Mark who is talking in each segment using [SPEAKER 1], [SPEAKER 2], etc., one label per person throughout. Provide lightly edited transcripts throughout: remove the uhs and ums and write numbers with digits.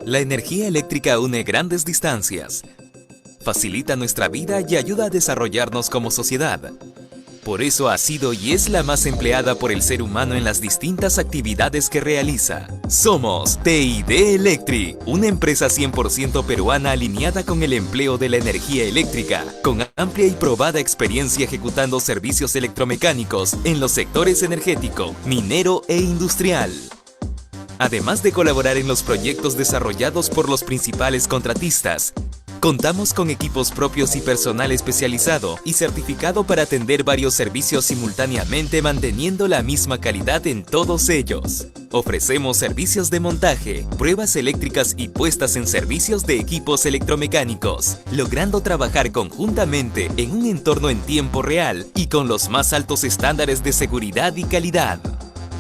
[SPEAKER 1] La energía eléctrica une grandes distancias, facilita nuestra vida y ayuda a desarrollarnos como sociedad. Por eso ha sido y es la más empleada por el ser humano en las distintas actividades que realiza. Somos TID Electric, una empresa 100% peruana alineada con el empleo de la energía eléctrica, con amplia y probada experiencia ejecutando servicios electromecánicos en los sectores energético, minero e industrial. Además de colaborar en los proyectos desarrollados por los principales contratistas, contamos con equipos propios y personal especializado y certificado para atender varios servicios simultáneamente manteniendo la misma calidad en todos ellos. Ofrecemos servicios de montaje, pruebas eléctricas y puestas en servicios de equipos electromecánicos, logrando trabajar conjuntamente en un entorno en tiempo real y con los más altos estándares de seguridad y calidad.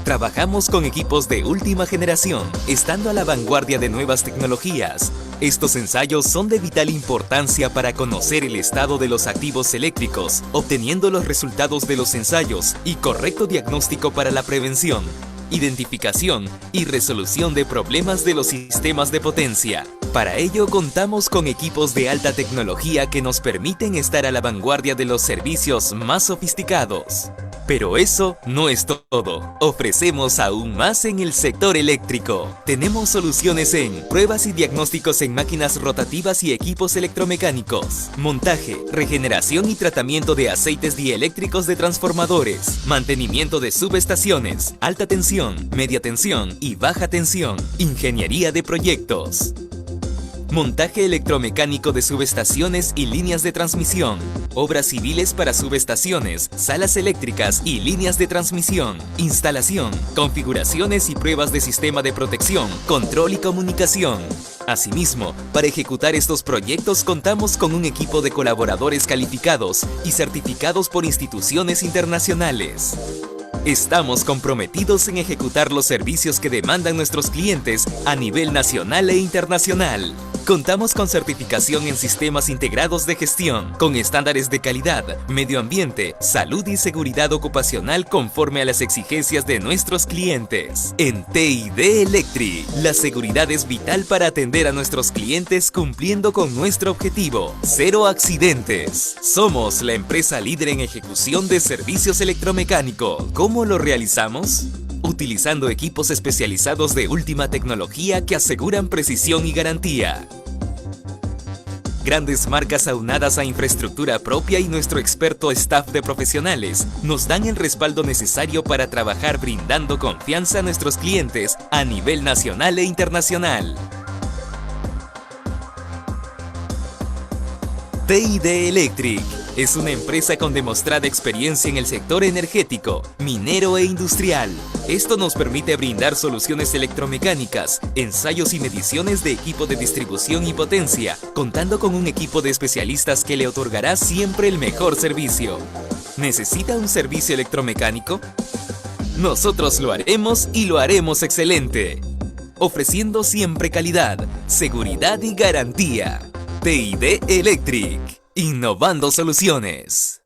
[SPEAKER 1] Trabajamos con equipos de última generación, estando a la vanguardia de nuevas tecnologías. Estos ensayos son de vital importancia para conocer el estado de los activos eléctricos, obteniendo los resultados de los ensayos y correcto diagnóstico para la prevención, identificación y resolución de problemas de los sistemas de potencia. Para ello contamos con equipos de alta tecnología que nos permiten estar a la vanguardia de los servicios más sofisticados. Pero eso no es todo. Ofrecemos aún más en el sector eléctrico. Tenemos soluciones en pruebas y diagnósticos en máquinas rotativas y equipos electromecánicos, montaje, regeneración y tratamiento de aceites dieléctricos de transformadores, mantenimiento de subestaciones, alta tensión, media tensión y baja tensión, ingeniería de proyectos. Montaje electromecánico de subestaciones y líneas de transmisión. Obras civiles para subestaciones, salas eléctricas y líneas de transmisión. Instalación, configuraciones y pruebas de sistema de protección, control y comunicación. Asimismo, para ejecutar estos proyectos contamos con un equipo de colaboradores calificados y certificados por instituciones internacionales. Estamos comprometidos en ejecutar los servicios que demandan nuestros clientes a nivel nacional e internacional. Contamos con certificación en sistemas integrados de gestión, con estándares de calidad, medio ambiente, salud y seguridad ocupacional conforme a las exigencias de nuestros clientes. En TID Electric, la seguridad es vital para atender a nuestros clientes cumpliendo con nuestro objetivo: cero accidentes. Somos la empresa líder en ejecución de servicios electromecánicos. ¿Cómo lo realizamos? Utilizando equipos especializados de última tecnología que aseguran precisión y garantía. Grandes marcas aunadas a infraestructura propia y nuestro experto staff de profesionales nos dan el respaldo necesario para trabajar brindando confianza a nuestros clientes a nivel nacional e internacional. TID Electric es una empresa con demostrada experiencia en el sector energético, minero e industrial. Esto nos permite brindar soluciones electromecánicas, ensayos y mediciones de equipo de distribución y potencia, contando con un equipo de especialistas que le otorgará siempre el mejor servicio. ¿Necesita un servicio electromecánico? Nosotros lo haremos y lo haremos excelente, ofreciendo siempre calidad, seguridad y garantía. TID Electric, innovando soluciones.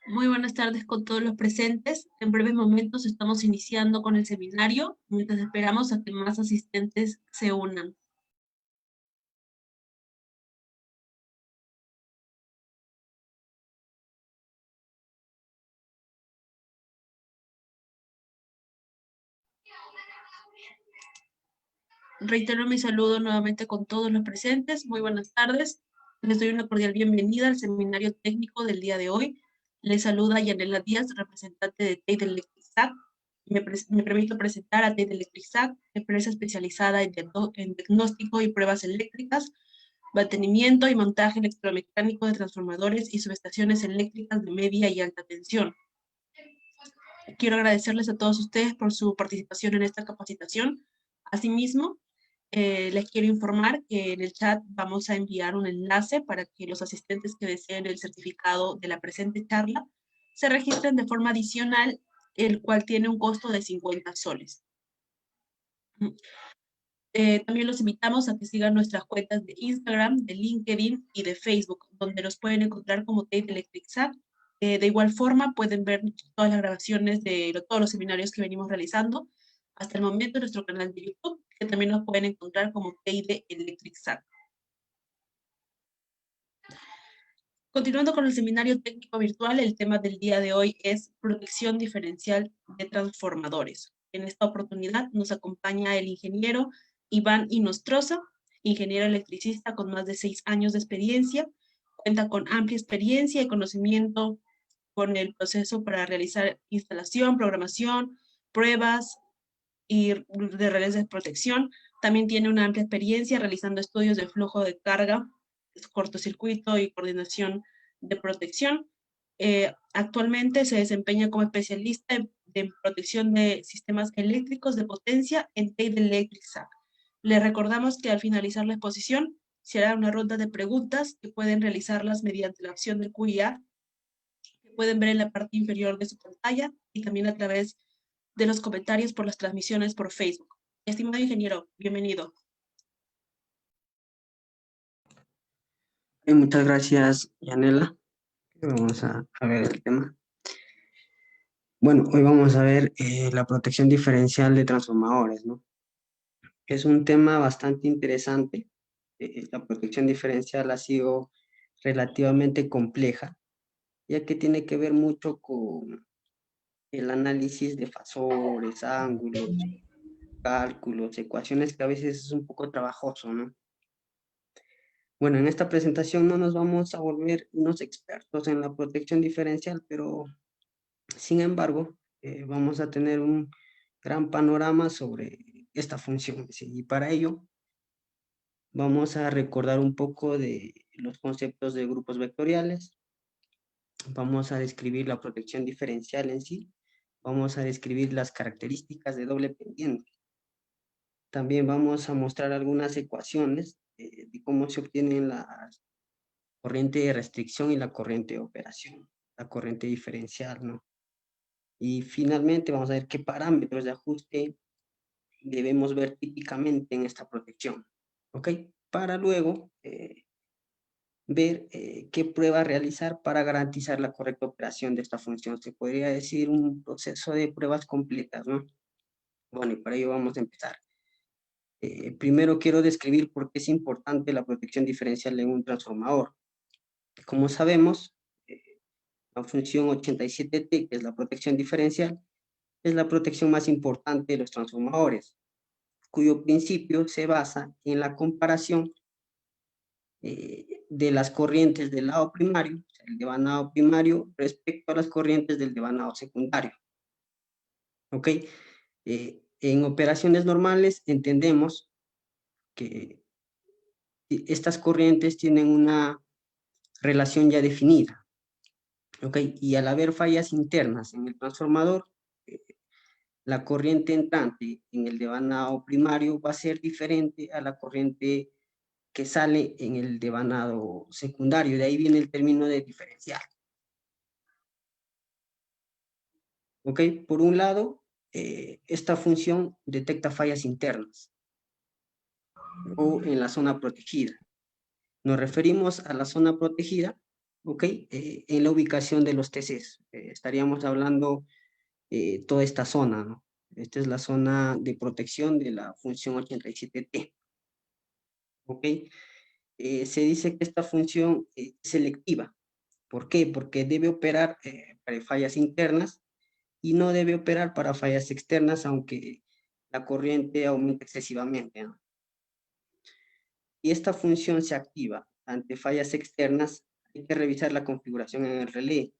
[SPEAKER 2] Muy buenas tardes con todos los presentes. En breves momentos estamos iniciando con el seminario, mientras esperamos a que más asistentes se unan. Reitero mi saludo nuevamente con todos los presentes. Muy buenas tardes. Les doy una cordial bienvenida al seminario técnico del día de hoy. Les saluda Yanela Díaz, representante de TID Electric SAC. Me permito presentar a TID Electric SAC, empresa especializada en diagnóstico y pruebas eléctricas, mantenimiento y montaje electromecánico de transformadores y subestaciones eléctricas de media y alta tensión. Quiero agradecerles a todos ustedes por su participación en esta capacitación. Asimismo, les quiero informar que en el chat vamos a enviar un enlace para que los asistentes que deseen el certificado de la presente charla se registren de forma adicional, el cual tiene un costo de 50 soles. También los invitamos a que sigan nuestras cuentas de Instagram, de LinkedIn y de Facebook, donde nos pueden encontrar como TID Electric SAC, De igual forma, pueden ver todas las grabaciones de todos los seminarios que venimos realizando hasta el momento en nuestro canal de YouTube, que también nos pueden encontrar como TID Electric SAC. Continuando con el seminario técnico virtual, el tema del día de hoy es protección diferencial de transformadores. En esta oportunidad nos acompaña el ingeniero Iván Inostroza, ingeniero electricista con más de 6 años de experiencia. Cuenta con amplia experiencia y conocimiento con el proceso para realizar instalación, programación, pruebas y de redes de protección. También tiene una amplia experiencia realizando estudios de flujo de carga, cortocircuito y coordinación de protección. Actualmente se desempeña como especialista en protección de sistemas eléctricos de potencia en TEID Electric SAC. Le recordamos que al finalizar la exposición se hará una ronda de preguntas que pueden realizarlas mediante la opción del QIA, que pueden ver en la parte inferior de su pantalla y también a través de los comentarios por las transmisiones por Facebook. Estimado ingeniero, bienvenido.
[SPEAKER 3] Muchas gracias, Yanela. Vamos a ver el tema. Bueno, hoy vamos a ver la protección diferencial de transformadores, ¿no? Es un tema bastante interesante. La protección diferencial ha sido relativamente compleja, ya que tiene que ver mucho con el análisis de fasores, ángulos, cálculos, ecuaciones que a veces es un poco trabajoso, ¿no? Bueno, en esta presentación no nos vamos a volver unos expertos en la protección diferencial, pero sin embargo, vamos a tener un gran panorama sobre esta función. ¿Sí? Y para ello, vamos a recordar un poco de los conceptos de grupos vectoriales. Vamos a describir la protección diferencial en sí. Vamos a describir las características de doble pendiente. También vamos a mostrar algunas ecuaciones de cómo se obtienen la corriente de restricción y la corriente de operación, la corriente diferencial, ¿no? Y finalmente vamos a ver qué parámetros de ajuste debemos ver típicamente en esta protección, ¿ok? Para luego ver qué pruebas realizar para garantizar la correcta operación de esta función. Se podría decir un proceso de pruebas completas, ¿no? Bueno, y para ello vamos a empezar. Primero quiero describir por qué es importante la protección diferencial en un transformador. Como sabemos, la función 87T, que es la protección diferencial, es la protección más importante de los transformadores, cuyo principio se basa en la comparación de las corrientes del lado primario, o sea, el devanado primario, respecto a las corrientes del devanado secundario. ¿Ok? En operaciones normales entendemos que estas corrientes tienen una relación ya definida. ¿Ok? Y al haber fallas internas en el transformador, la corriente entrante en el devanado primario va a ser diferente a la corriente que sale en el devanado secundario. De ahí viene el término de diferencial. ¿Ok? Por un lado, esta función detecta fallas internas o en la zona protegida. Nos referimos a la zona protegida, ¿ok? En la ubicación de los TCs. Estaríamos hablando toda esta zona, ¿no? Esta es la zona de protección de la función 87T. ¿Ok? Se dice que esta función es selectiva. ¿Por qué? Porque debe operar para fallas internas y no debe operar para fallas externas, aunque la corriente aumente excesivamente, ¿no? Y esta función se activa ante fallas externas. Hay que revisar la configuración en el relé.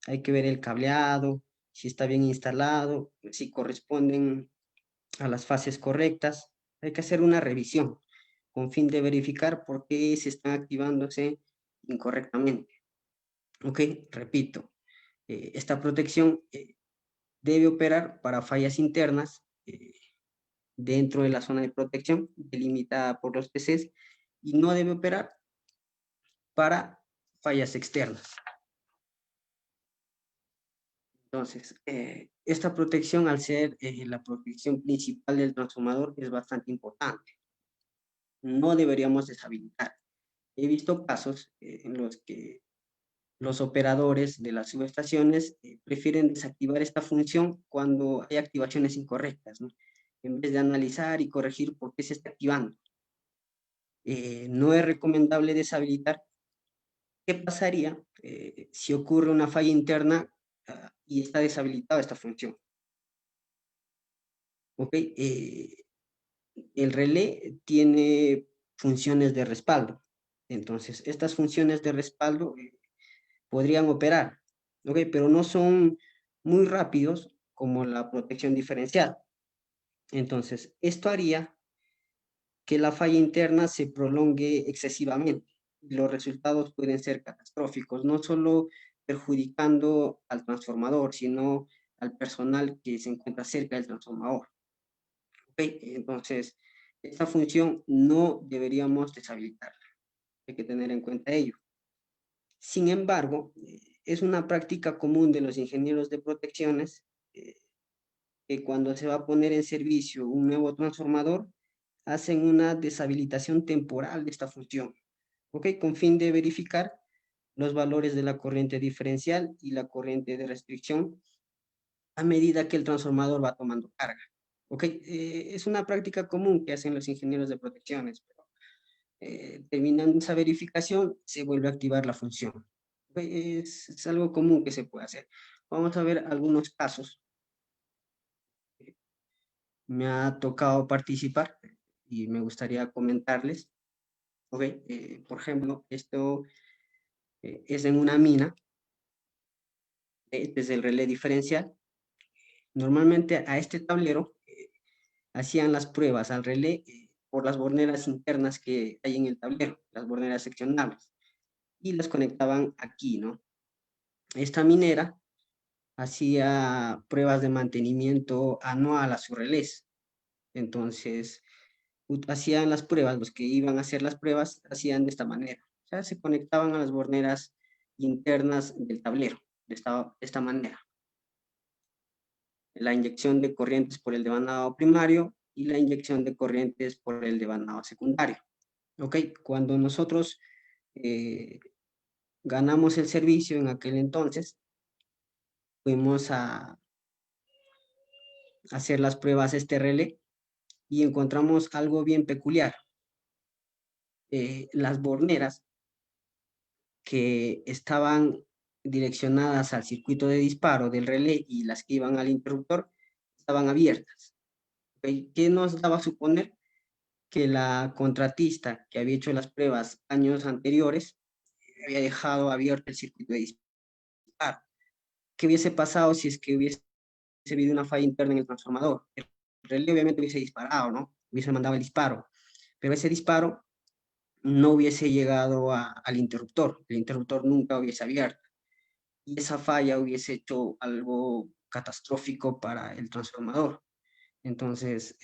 [SPEAKER 3] Hay que ver el cableado, si está bien instalado, si corresponden a las fases correctas. Hay que hacer una revisión con fin de verificar por qué se están activándose incorrectamente. Ok, repito, esta protección debe operar para fallas internas dentro de la zona de protección delimitada por los TCs y no debe operar para fallas externas. Entonces, esta protección, al ser la protección principal del transformador, es bastante importante. No deberíamos deshabilitar. He visto casos en los que los operadores de las subestaciones prefieren desactivar esta función cuando hay activaciones incorrectas, ¿no? En vez de analizar y corregir por qué se está activando. No es recomendable deshabilitar. ¿Qué pasaría si ocurre una falla interna y está deshabilitada esta función? ¿Ok? El relé tiene funciones de respaldo. Entonces, estas funciones de respaldo podrían operar, ¿ok? Pero no son muy rápidos como la protección diferencial. Entonces, esto haría que la falla interna se prolongue excesivamente. Los resultados pueden ser catastróficos, no solo perjudicando al transformador, sino al personal que se encuentra cerca del transformador. ¿Okay? Entonces, esta función no deberíamos deshabilitarla. Hay que tener en cuenta ello. Sin embargo, es una práctica común de los ingenieros de protecciones que cuando se va a poner en servicio un nuevo transformador, hacen una deshabilitación temporal de esta función, ¿ok? Con fin de verificar los valores de la corriente diferencial y la corriente de restricción a medida que el transformador va tomando carga, ¿ok? Es una práctica común que hacen los ingenieros de protecciones, pero terminando esa verificación, se vuelve a activar la función. Es algo común que se puede hacer. Vamos a ver algunos casos. Me ha tocado participar y me gustaría comentarles. Ok, por ejemplo, esto es en una mina, desde el relé diferencial. Normalmente a este tablero hacían las pruebas al relé por las borneras internas que hay en el tablero, las borneras seccionables, y las conectaban aquí, ¿no? Esta minera hacía pruebas de mantenimiento anual a sus relés. Entonces, hacían las pruebas, los que iban a hacer las pruebas, hacían de esta manera. O sea, se conectaban a las borneras internas del tablero, de esta manera. La inyección de corrientes por el devanado primario y la inyección de corrientes por el devanado secundario. ¿Ok? Cuando nosotros ganamos el servicio en aquel entonces, fuimos a hacer las pruebas este relé y encontramos algo bien peculiar. Las borneras que estaban direccionadas al circuito de disparo del relé y las que iban al interruptor estaban abiertas. ¿Okay? ¿Qué nos daba a suponer? Que la contratista que había hecho las pruebas años anteriores había dejado abierto el circuito de disparo. ¿Qué hubiese pasado si es que hubiese habido una falla interna en el transformador? El relé obviamente hubiese disparado, ¿no? Hubiese mandado el disparo, pero ese disparo no hubiese llegado al interruptor, el interruptor nunca hubiese abierto. Y esa falla hubiese hecho algo catastrófico para el transformador. Entonces,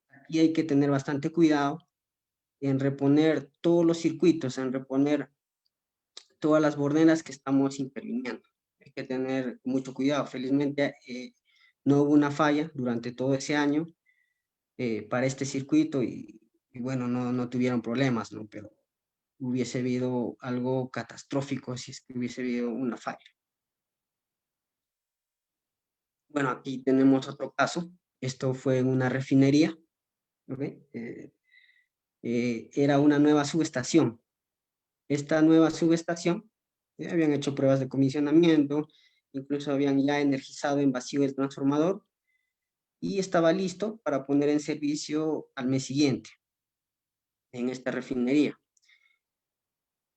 [SPEAKER 3] aquí hay que tener bastante cuidado en reponer todos los circuitos, en reponer todas las borneras que estamos interviniendo. Hay que tener mucho cuidado. Felizmente, no hubo una falla durante todo ese año para este circuito y bueno, no tuvieron problemas, ¿no? Pero hubiese habido algo catastrófico si es que hubiese habido una falla. Bueno, aquí tenemos otro caso. Esto fue en una refinería. ¿Okay? Era una nueva subestación. Esta nueva subestación, habían hecho pruebas de comisionamiento, incluso habían ya energizado en vacío el transformador y estaba listo para poner en servicio al mes siguiente en esta refinería.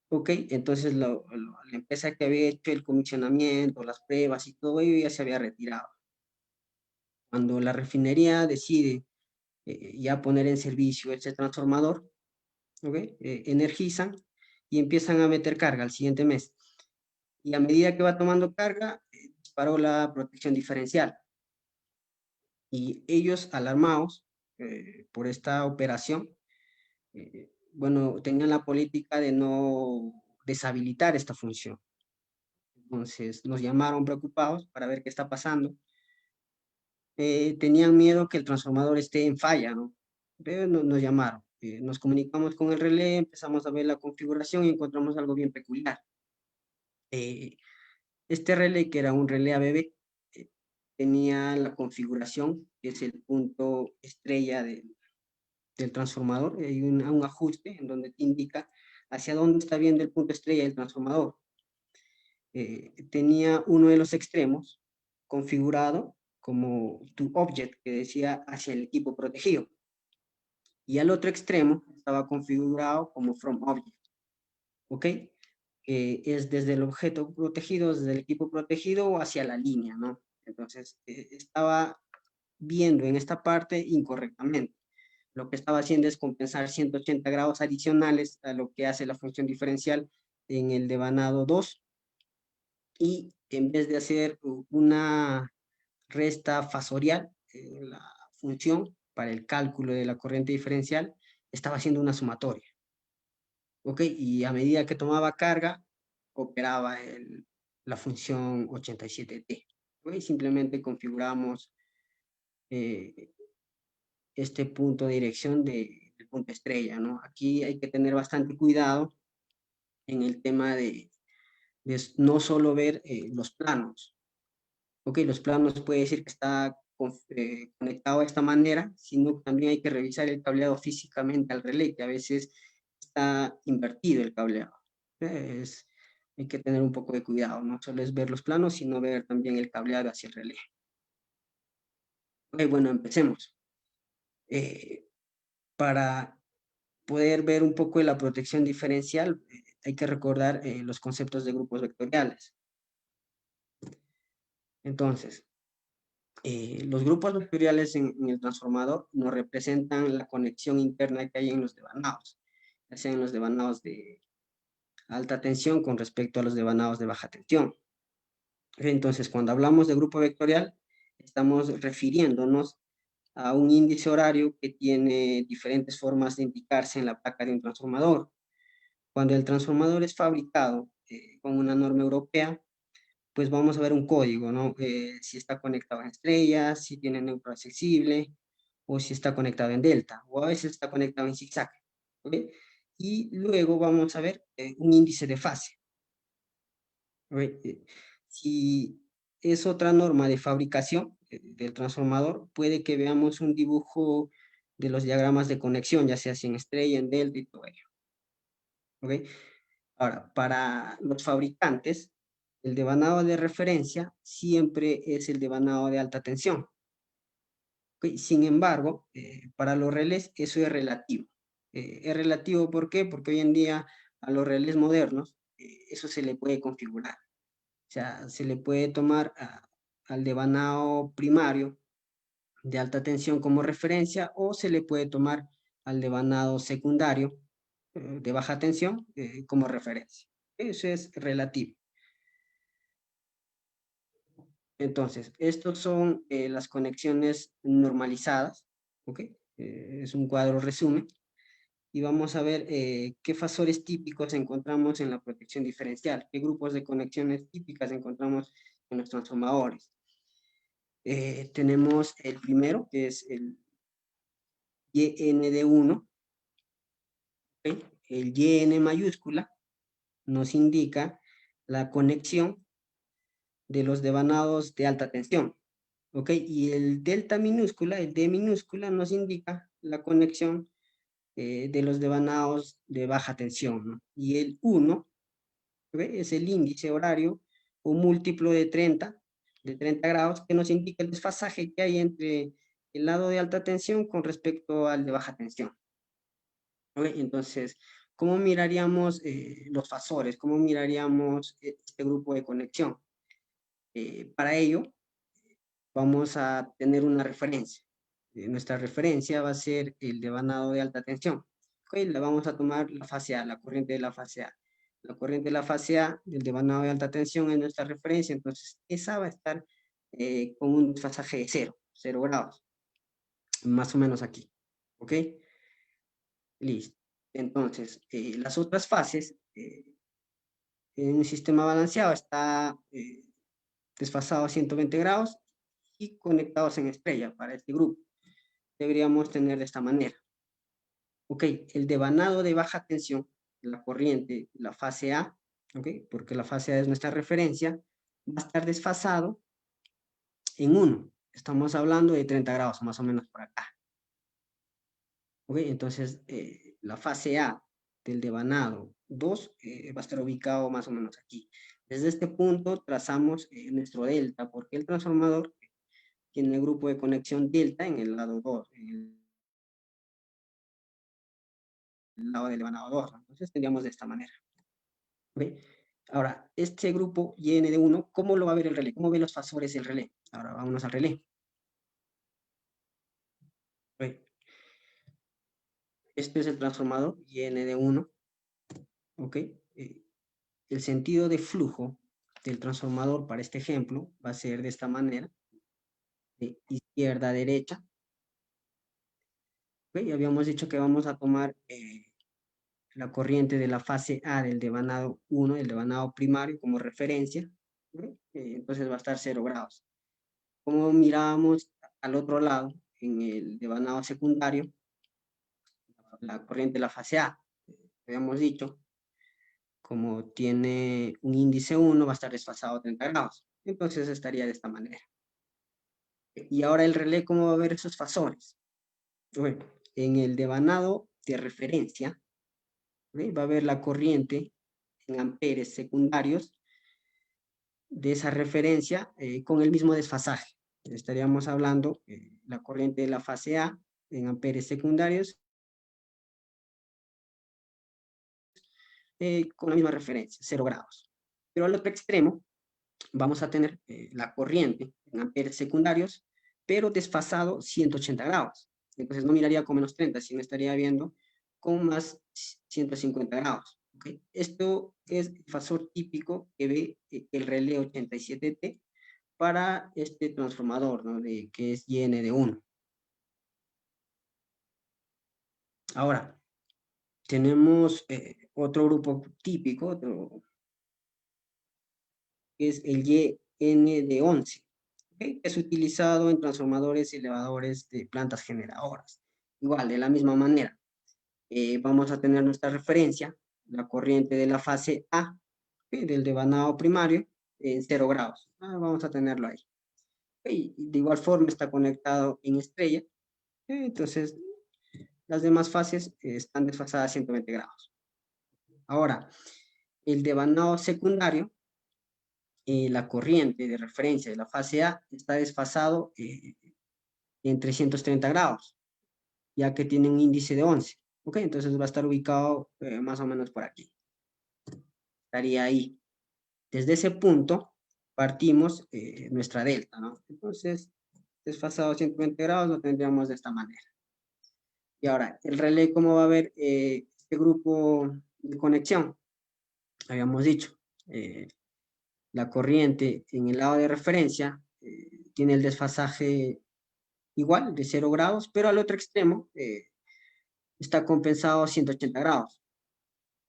[SPEAKER 3] Ok, entonces la empresa que había hecho el comisionamiento, las pruebas y todo ello ya se había retirado. Cuando la refinería decide ya poner en servicio este transformador, ¿okay? Energizan y empiezan a meter carga al siguiente mes. Y a medida que va tomando carga, disparó la protección diferencial. Y ellos, alarmados por esta operación, bueno, tenían la política de no deshabilitar esta función. Entonces nos llamaron preocupados para ver qué está pasando. Tenían miedo que el transformador esté en falla, ¿no? Pero nos llamaron. Nos comunicamos con el relé, empezamos a ver la configuración y encontramos algo bien peculiar. Este relé, que era un relé ABB, tenía la configuración, que es el punto estrella del transformador. Hay un ajuste en donde te indica hacia dónde está viendo el punto estrella del transformador. Tenía uno de los extremos configurado como to object, que decía hacia el equipo protegido. Y al otro extremo estaba configurado como from object. ¿Ok? Es desde el objeto protegido, desde el equipo protegido o hacia la línea, ¿no? Entonces, estaba viendo en esta parte incorrectamente. Lo que estaba haciendo es compensar 180 grados adicionales a lo que hace la función diferencial en el devanado 2, y en vez de hacer una resta fasorial en la función para el cálculo de la corriente diferencial, estaba haciendo una sumatoria. ¿Ok? Y a medida que tomaba carga, operaba la función 87T. ¿Ok? Simplemente configuramos este punto de dirección del punto estrella, ¿no? Aquí hay que tener bastante cuidado en el tema de no solo ver los planos. Ok, los planos puede decir que está conectado de esta manera, sino que también hay que revisar el cableado físicamente al relé, que a veces está invertido el cableado. Hay que tener un poco de cuidado, no solo es ver los planos, sino ver también el cableado hacia el relé. Ok, bueno, empecemos. Para poder ver un poco de la protección diferencial, hay que recordar los conceptos de grupos vectoriales. Entonces, los grupos vectoriales en el transformador nos representan la conexión interna que hay en los devanados, ya sean los devanados de alta tensión con respecto a los devanados de baja tensión. Entonces, cuando hablamos de grupo vectorial, estamos refiriéndonos a un índice horario que tiene diferentes formas de indicarse en la placa de un transformador. Cuando el transformador es fabricado con una norma europea, pues vamos a ver un código, ¿no? Si está conectado en estrellas, si tiene neutro accesible, o si está conectado en delta, o a veces está conectado en zigzag, ¿ok? Y luego vamos a ver un índice de fase. Si es otra norma de fabricación del transformador, puede que veamos un dibujo de los diagramas de conexión, ya sea en estrella, en delta y todo ello. ¿Ok? Ahora, para los fabricantes, el devanado de referencia siempre es el devanado de alta tensión. ¿Ok? Sin embargo, para los relés eso es relativo. Es relativo, ¿por qué? Porque hoy en día a los relés modernos eso se le puede configurar. O sea, se le puede tomar al devanado primario de alta tensión como referencia, o se le puede tomar al devanado secundario de baja tensión como referencia. Eso es relativo. Entonces, estos son las conexiones normalizadas, ¿ok? Es un cuadro resumen. Y vamos a ver qué fasores típicos encontramos en la protección diferencial, qué grupos de conexiones típicas encontramos en los transformadores. Tenemos el primero, que es el YND1. ¿Okay? El YN mayúscula nos indica la conexión de los devanados de alta tensión. ¿Ok? Y el delta minúscula, el D minúscula, nos indica la conexión de los devanados de baja tensión, ¿no? Y el 1, ¿ok? Es el índice horario o múltiplo de 30 grados, que nos indica el desfasaje que hay entre el lado de alta tensión con respecto al de baja tensión. ¿Ok? Entonces, ¿cómo miraríamos los fasores? ¿Cómo miraríamos este grupo de conexión? Para ello, vamos a tener una referencia. Nuestra referencia va a ser el devanado de alta tensión. ¿Okay? La vamos a tomar la fase A, la corriente de la fase A. La corriente de la fase A del devanado de alta tensión es nuestra referencia, entonces esa va a estar con un desfasaje de 0 grados, más o menos aquí. ¿Ok? Listo. Entonces, las otras fases en un sistema balanceado está desfasado a 120 grados y conectados en estrella para este grupo. Deberíamos tener de esta manera. Ok, el devanado de baja tensión, la corriente, la fase A, ¿ok? Porque la fase A es nuestra referencia, va a estar desfasado en 1. Estamos hablando de 30 grados, más o menos por acá. ¿Ok? Entonces, la fase A del devanado 2 va a estar ubicado más o menos aquí. Desde este punto trazamos nuestro delta, porque el transformador tiene el grupo de conexión delta en el lado 2, en el lado del devanado 2. Entonces tendríamos de esta manera. ¿Ok? Ahora, este grupo YN de 1, ¿cómo lo va a ver el relé? ¿Cómo ve los fasores el relé? Ahora vámonos al relé. ¿Ok? Este es el transformador YN de 1. ¿Ok? El sentido de flujo del transformador para este ejemplo va a ser de esta manera, de izquierda a derecha. ¿Ok? Habíamos dicho que vamos a tomar la corriente de la fase A del devanado 1, del devanado primario, como referencia. ¿Ok? Entonces va a estar 0 grados. Como mirábamos al otro lado, en el devanado secundario, la corriente de la fase A, habíamos dicho, como tiene un índice 1, va a estar desfasado 30 grados. Entonces estaría de esta manera. Y ahora el relé, ¿cómo va a ver esos fasores? Bueno, en el devanado de referencia, ¿okay? Va a ver la corriente en amperes secundarios de esa referencia con el mismo desfasaje. Estaríamos hablando la corriente de la fase A en amperes secundarios con la misma referencia, 0 grados. Pero al otro extremo vamos a tener la corriente en amperes secundarios, pero desfasado 180 grados. Entonces no miraría con menos 30, sino estaría viendo con más 150 grados. ¿Okay? Esto es el fasor típico que ve el relé 87T para este transformador, ¿no? Que es YN de 1. Ahora, tenemos otro grupo típico, otro, que es el YN de 11. ¿Okay? Es utilizado en transformadores y elevadores de plantas generadoras. Igual, de la misma manera, vamos a tener nuestra referencia, la corriente de la fase A, ¿okay? Del devanado primario, en 0 grados. Vamos a tenerlo ahí. ¿Okay? De igual forma está conectado en estrella, entonces las demás fases están desfasadas a 120 grados. Ahora, el devanado secundario, la corriente de referencia de la fase A está desfasado en 330 grados, ya que tiene un índice de 11. ¿Ok? Entonces va a estar ubicado más o menos por aquí. Estaría ahí. Desde ese punto partimos nuestra delta, ¿no? Entonces, desfasado 120 grados lo tendríamos de esta manera. Y ahora, el relé, ¿cómo va a ver este grupo de conexión? Habíamos dicho, la corriente en el lado de referencia tiene el desfasaje igual, de 0 grados, pero al otro extremo está compensado a 180 grados.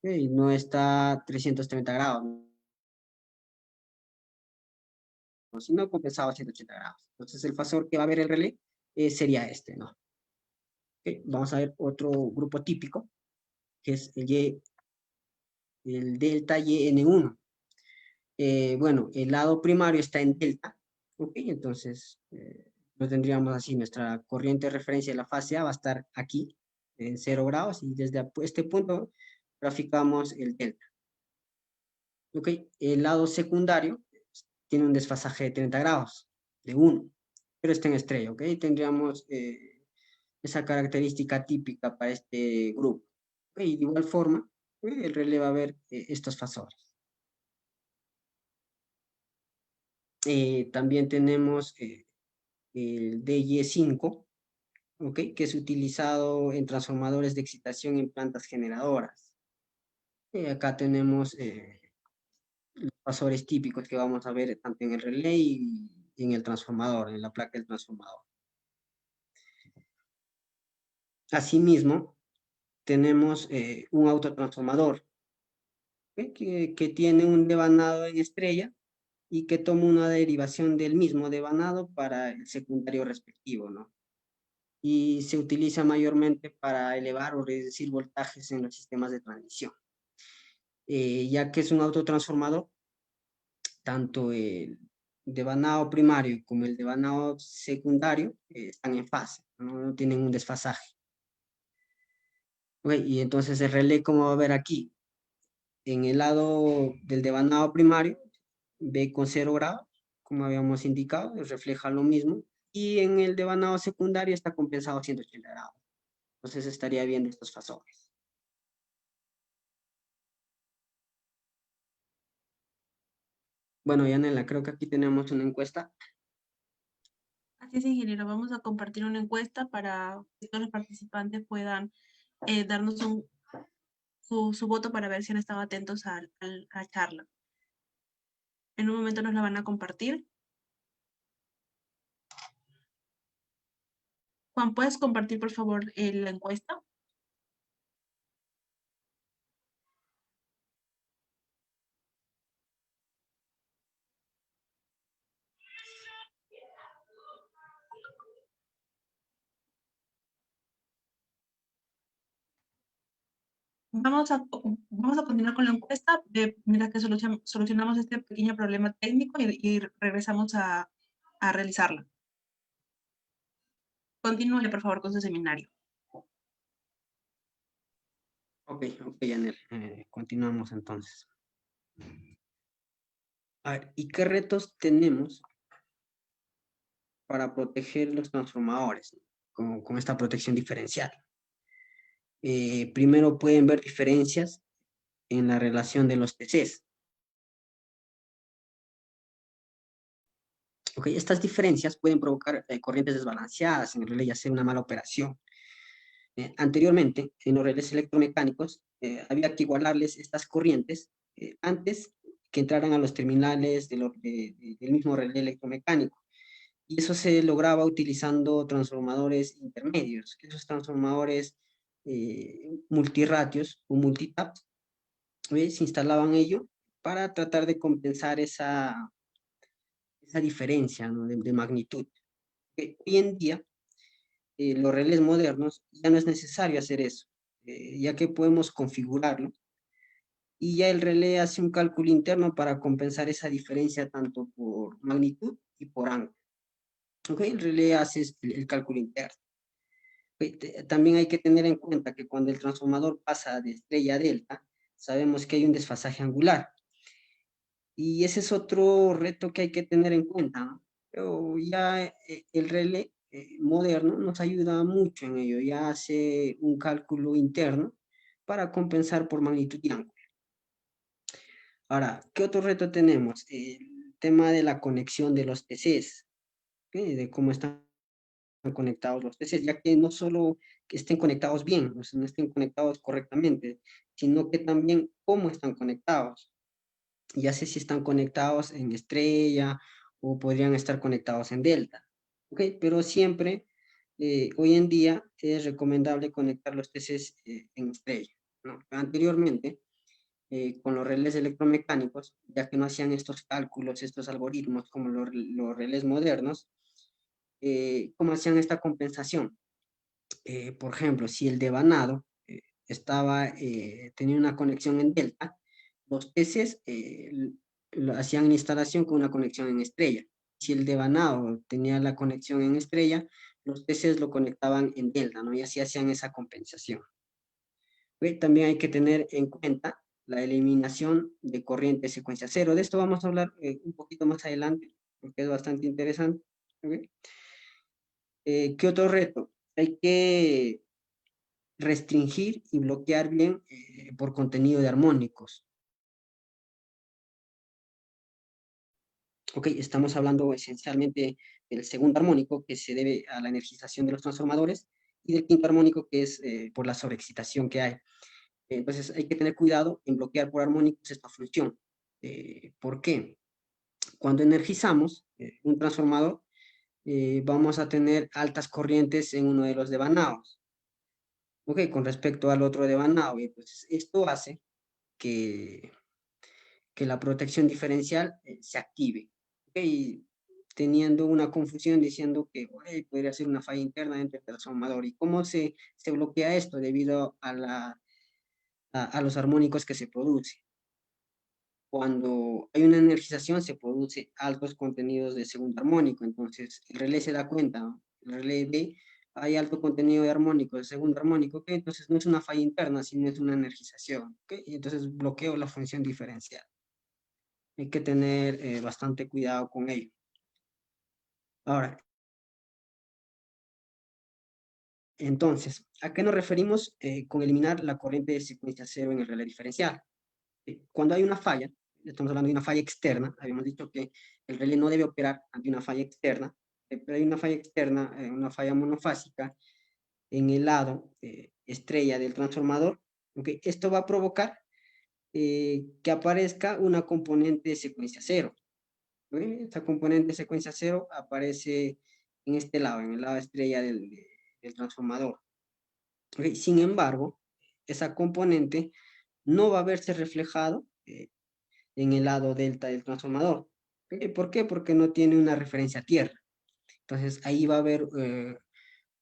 [SPEAKER 3] Y no está 330 grados, sino compensado a 180 grados. Entonces el fasor que va a ver el relé sería este, ¿no? Okay, vamos a ver otro grupo típico, que es el delta YN1. Bueno, el lado primario está en delta, ¿ok? Entonces lo tendríamos así, nuestra corriente de referencia de la fase A va a estar aquí, en 0 grados, y desde este punto graficamos el delta. ¿Ok? El lado secundario tiene un desfasaje de 30 grados, de 1, pero está en estrella, ¿ok? Tendríamos esa característica típica para este grupo. ¿Ok? De igual forma, el relé va a ver estos fasores. También tenemos el DY5, ¿ok? Que es utilizado en transformadores de excitación en plantas generadoras. Acá tenemos los fasores típicos que vamos a ver tanto en el relé y en el transformador, en la placa del transformador. Asimismo, tenemos un autotransformador que tiene un devanado en estrella y que toma una derivación del mismo devanado para el secundario respectivo, ¿no? Y se utiliza mayormente para elevar o reducir voltajes en los sistemas de transmisión. ya que es un autotransformador, tanto el devanado primario como el devanado secundario están en fase, no tienen un desfasaje. Okay, y entonces el relé, como va a ver aquí, en el lado del devanado primario, ve con 0 grados, como habíamos indicado, refleja lo mismo, y en el devanado secundario está compensado a 180 grados. Entonces estaría bien estos fasores. Bueno, Yanela, creo que aquí tenemos una encuesta.
[SPEAKER 2] Así es, ingeniero. Vamos a compartir una encuesta para que todos los participantes puedan darnos su voto para ver si han estado atentos a la charla. En un momento nos la van a compartir. Juan, ¿puedes compartir, por favor, la encuesta? Vamos a continuar con la encuesta mientras que solucionamos este pequeño problema técnico y regresamos a realizarla. Continúe, por favor, con su seminario.
[SPEAKER 3] Ok, Yanel, continuamos entonces. A ver, ¿y qué retos tenemos para proteger los transformadores con esta protección diferencial? Primero pueden ver diferencias en la relación de los TCs. Okay, estas diferencias pueden provocar corrientes desbalanceadas en el relé y hacer una mala operación. Anteriormente, en los relés electromecánicos, había que igualarles estas corrientes antes que entraran a los terminales del mismo relé electromecánico. Y eso se lograba utilizando transformadores intermedios, esos transformadores multirratios o multitaps, se instalaban ellos para tratar de compensar esa diferencia, ¿no?, de magnitud. Hoy en día, los relés modernos ya no es necesario hacer eso, ya que podemos configurarlo y ya el relé hace un cálculo interno para compensar esa diferencia tanto por magnitud y por ángulo. Okay, el relé hace el cálculo interno. También hay que tener en cuenta que cuando el transformador pasa de estrella a delta, sabemos que hay un desfasaje angular. Y ese es otro reto que hay que tener en cuenta, ¿no? Pero ya el relé moderno nos ayuda mucho en ello, ya hace un cálculo interno para compensar por magnitud y ángulo. Ahora, ¿qué otro reto tenemos? El tema de la conexión de los TCs, ¿okay? De cómo están conectados los TCs, ya que no solo que estén conectados bien, o sea, no estén conectados correctamente, sino que también cómo están conectados. Ya sé si están conectados en estrella o podrían estar conectados en delta. ¿Ok? Pero siempre, hoy en día, es recomendable conectar los TCs en estrella, ¿no? Anteriormente, con los relés electromecánicos, ya que no hacían estos cálculos, estos algoritmos como los relés modernos, ¿cómo hacían esta compensación? Por ejemplo, si el devanado tenía una conexión en delta, los TCs hacían la instalación con una conexión en estrella. Si el devanado tenía la conexión en estrella, los TCs lo conectaban en delta, ¿no? Y así hacían esa compensación. También hay que tener en cuenta la eliminación de corriente secuencia cero. De esto vamos a hablar un poquito más adelante, porque es bastante interesante. ¿Okay? ¿Qué otro reto? Hay que restringir y bloquear bien por contenido de armónicos. Ok, estamos hablando esencialmente del segundo armónico, que se debe a la energización de los transformadores, y del quinto armónico, que es por la sobreexcitación que hay. Entonces hay que tener cuidado en bloquear por armónicos esta función. ¿Por qué? Cuando energizamos un transformador, vamos a tener altas corrientes en uno de los devanados. Ok, con respecto al otro devanado. Entonces esto hace que la protección diferencial se active. ¿Okay? Teniendo una confusión diciendo que podría ser una falla interna dentro del transformador. ¿Y cómo se bloquea esto? Debido a los armónicos que se producen. cuando hay una energización se produce altos contenidos de segundo armónico, entonces el relé se da cuenta, ¿no? El relé ve, hay alto contenido de armónico, de segundo armónico, ¿ok? Entonces no es una falla interna, sino es una energización, ¿ok? Y entonces bloqueo la función diferencial. Hay que tener bastante cuidado con ello. Ahora, entonces, ¿a qué nos referimos con eliminar la corriente de secuencia cero en el relé diferencial? Cuando hay una falla, estamos hablando de una falla externa, habíamos dicho que el relé no debe operar ante una falla externa, pero hay una falla externa, una falla monofásica en el lado estrella del transformador, ¿okay? Esto va a provocar que aparezca una componente de secuencia cero. ¿Okay? Esta componente de secuencia cero aparece en este lado, en el lado estrella del transformador. ¿Okay? Sin embargo, esa componente no va a verse reflejado en el lado delta del transformador. ¿Por qué? Porque no tiene una referencia a tierra. Entonces ahí va a haber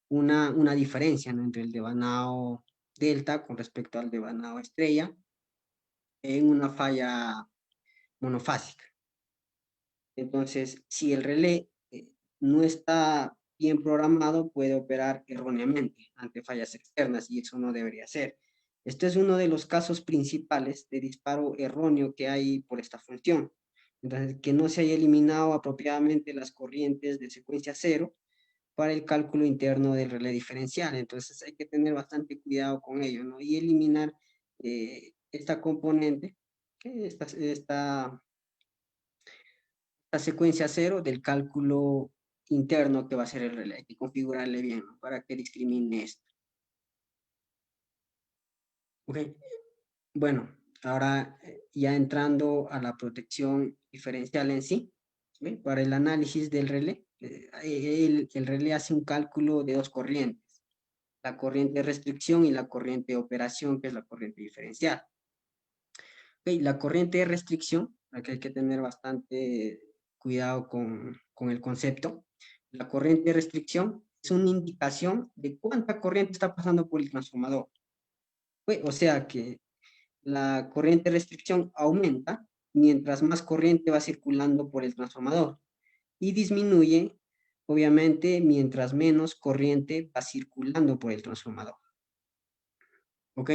[SPEAKER 3] una diferencia, ¿no? Entre el devanado delta con respecto al devanado estrella en una falla monofásica. Entonces, si el relé no está bien programado, puede operar erróneamente ante fallas externas y eso no debería ser. Este es uno de los casos principales de disparo erróneo que hay por esta función. Entonces, que no se haya eliminado apropiadamente las corrientes de secuencia cero para el cálculo interno del relé diferencial. Entonces, hay que tener bastante cuidado con ello, ¿no? Y eliminar esta componente, esta secuencia cero del cálculo interno que va a ser el relé. Hay que configurarle bien, ¿no? Para que discrimine esto. Ok. Bueno, ahora ya entrando a la protección diferencial en sí, ¿sí? Para el análisis del relé, el relé hace un cálculo de dos corrientes, la corriente de restricción y la corriente de operación, que es la corriente diferencial. Okay, la corriente de restricción, aquí hay que tener bastante cuidado con el concepto. La corriente de restricción es una indicación de cuánta corriente está pasando por el transformador. O sea que la corriente de restricción aumenta mientras más corriente va circulando por el transformador y disminuye, obviamente, mientras menos corriente va circulando por el transformador. ¿Ok?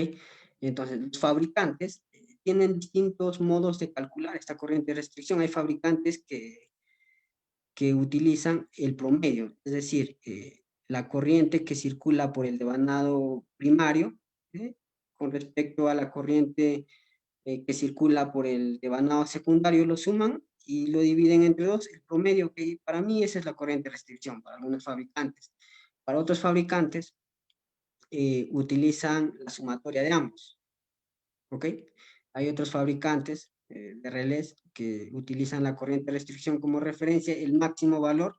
[SPEAKER 3] Entonces, los fabricantes tienen distintos modos de calcular esta corriente de restricción. Hay fabricantes que utilizan el promedio, es decir, la corriente que circula por el devanado primario, con respecto a la corriente que circula por el devanado secundario, lo suman y lo dividen entre dos, el promedio, que para mí esa es la corriente de restricción, para algunos fabricantes. Para otros fabricantes utilizan la sumatoria de ambos, ¿ok? Hay otros fabricantes de relés que utilizan la corriente de restricción como referencia, el máximo valor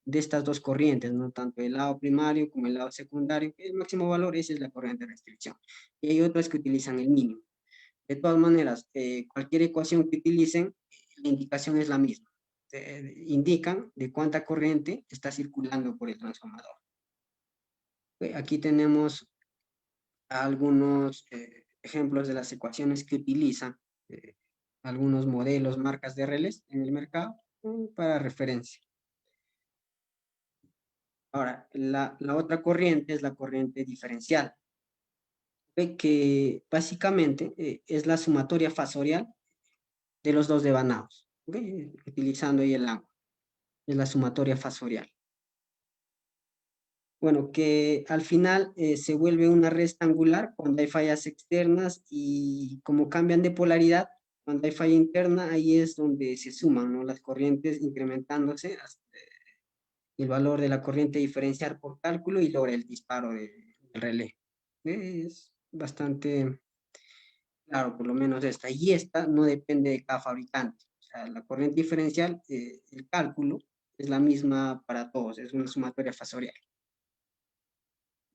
[SPEAKER 3] de estas dos corrientes, ¿no? Tanto el lado primario como el lado secundario, el máximo valor, esa es la corriente de restricción. Y hay otros que utilizan el mínimo. De todas maneras, cualquier ecuación que utilicen, la indicación es la misma. Indican de cuánta corriente está circulando por el transformador. Aquí tenemos algunos ejemplos de las ecuaciones que utilizan algunos modelos, marcas de relés en el mercado para referencia. Ahora, la otra corriente es la corriente diferencial, que básicamente es la sumatoria fasorial de los dos devanados, utilizando ahí el ángulo, es la sumatoria fasorial. Bueno, que al final se vuelve una resta angular cuando hay fallas externas y como cambian de polaridad, cuando hay falla interna, ahí es donde se suman, ¿no? Las corrientes incrementándose hasta el valor de la corriente diferencial por cálculo y logra el disparo del relé. Es bastante claro, por lo menos esta. Y esta no depende de cada fabricante. O sea, la corriente diferencial, el cálculo es la misma para todos, es una sumatoria fasorial.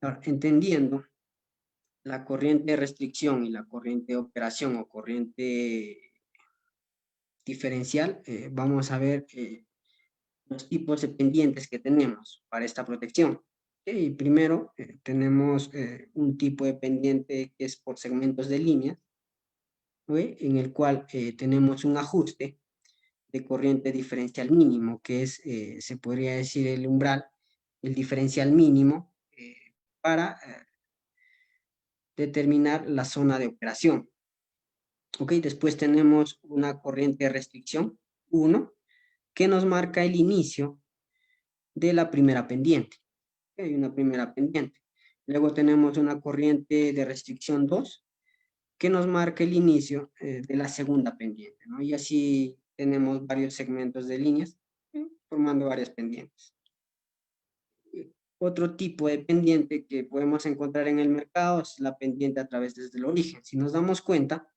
[SPEAKER 3] Ahora, entendiendo la corriente de restricción y la corriente de operación o corriente diferencial, vamos a ver los tipos de pendientes que tenemos para esta protección. Primero, tenemos un tipo de pendiente que es por segmentos de línea. ¿ok? En el cual tenemos un ajuste de corriente diferencial mínimo, que es, se podría decir, el umbral, el diferencial mínimo para determinar la zona de operación. ¿Ok? Después tenemos una corriente de restricción 1, que nos marca el inicio de la primera pendiente. Hay una primera pendiente. Luego tenemos una corriente de restricción 2, que nos marca el inicio de la segunda pendiente, ¿no? Y así tenemos varios segmentos de líneas formando varias pendientes. Otro tipo de pendiente que podemos encontrar en el mercado es la pendiente a través desde el origen. Si nos damos cuenta,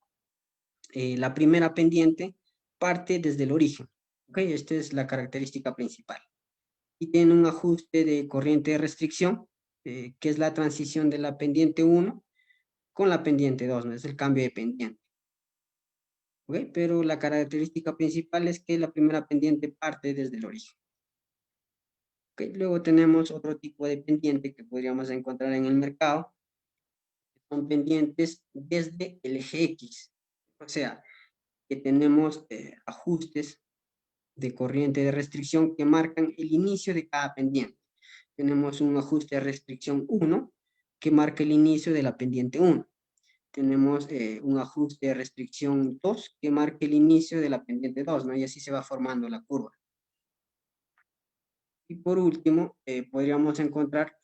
[SPEAKER 3] la primera pendiente parte desde el origen. ¿Okay? Esta es la característica principal. Y tiene un ajuste de corriente de restricción, que es la transición de la pendiente 1 con la pendiente 2, ¿no? Es el cambio de pendiente. ¿Okay? Pero la característica principal es que la primera pendiente parte desde el origen. ¿Okay? Luego tenemos otro tipo de pendiente que podríamos encontrar en el mercado. Son pendientes desde el eje X. O sea, que tenemos ajustes de corriente de restricción que marcan el inicio de cada pendiente. Tenemos un ajuste de restricción 1 que marca el inicio de la pendiente 1. Tenemos un ajuste de restricción 2 que marca el inicio de la pendiente 2, ¿no? Y así se va formando la curva. Y por último, podríamos encontrar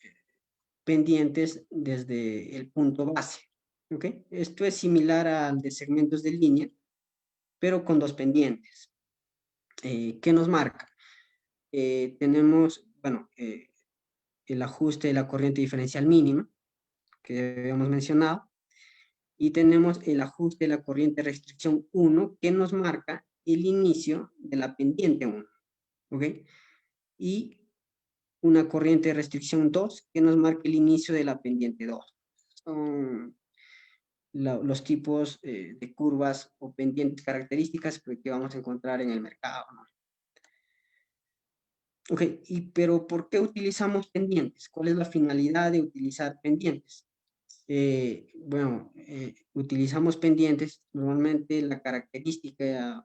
[SPEAKER 3] pendientes desde el punto base. ¿Okay? Esto es similar al de segmentos de línea, pero con dos pendientes. ¿Qué nos marca? Tenemos, bueno, el ajuste de la corriente diferencial mínima, que habíamos mencionado, y tenemos el ajuste de la corriente de restricción 1, que nos marca el inicio de la pendiente 1, ¿ok? Y una corriente de restricción 2, que nos marca el inicio de la pendiente 2. Son los tipos de curvas o pendientes características que vamos a encontrar en el mercado, ¿no? Ok, pero ¿por qué utilizamos pendientes? ¿Cuál es la finalidad de utilizar pendientes? Bueno, utilizamos pendientes, normalmente la característica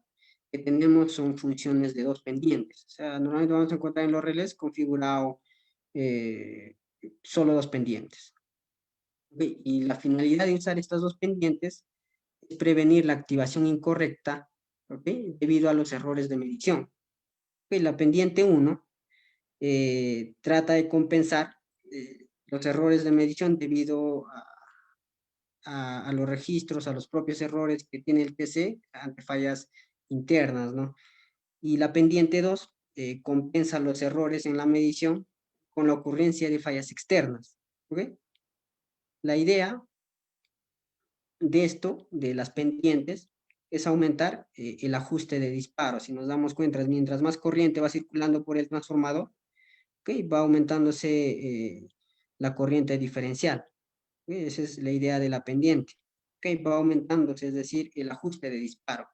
[SPEAKER 3] que tenemos son funciones de dos pendientes. O sea, normalmente vamos a encontrar en los relés configurado solo dos pendientes. Okay, y la finalidad de usar estas dos pendientes es prevenir la activación incorrecta, ¿okay? Debido a los errores de medición. Okay, la pendiente 1 trata de compensar los errores de medición debido a los registros, a los propios errores que tiene el TC ante fallas internas, ¿no? Y la pendiente 2 compensa los errores en la medición con la ocurrencia de fallas externas, ¿ok? La idea de esto, de las pendientes, es aumentar el ajuste de disparo. Si nos damos cuenta, mientras más corriente va circulando por el transformador, ¿okay? Va aumentándose la corriente diferencial. ¿Okay? Esa es la idea de la pendiente. ¿Okay? Va aumentándose, es decir, el ajuste de disparo.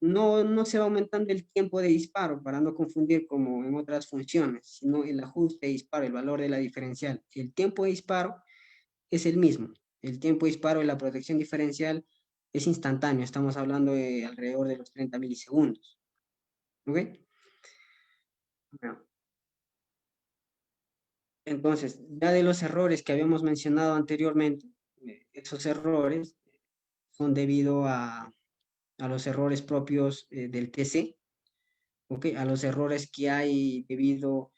[SPEAKER 3] No se va aumentando el tiempo de disparo, para no confundir como en otras funciones, sino el ajuste de disparo, el valor de la diferencial. El tiempo de disparo es el mismo. El tiempo de disparo de la protección diferencial es instantáneo. Estamos hablando de alrededor de los 30 milisegundos. ¿Ok? Bueno. Entonces, ya de los errores que habíamos mencionado anteriormente, esos errores son debido a los errores propios del TC, ¿okay? A los errores que hay debido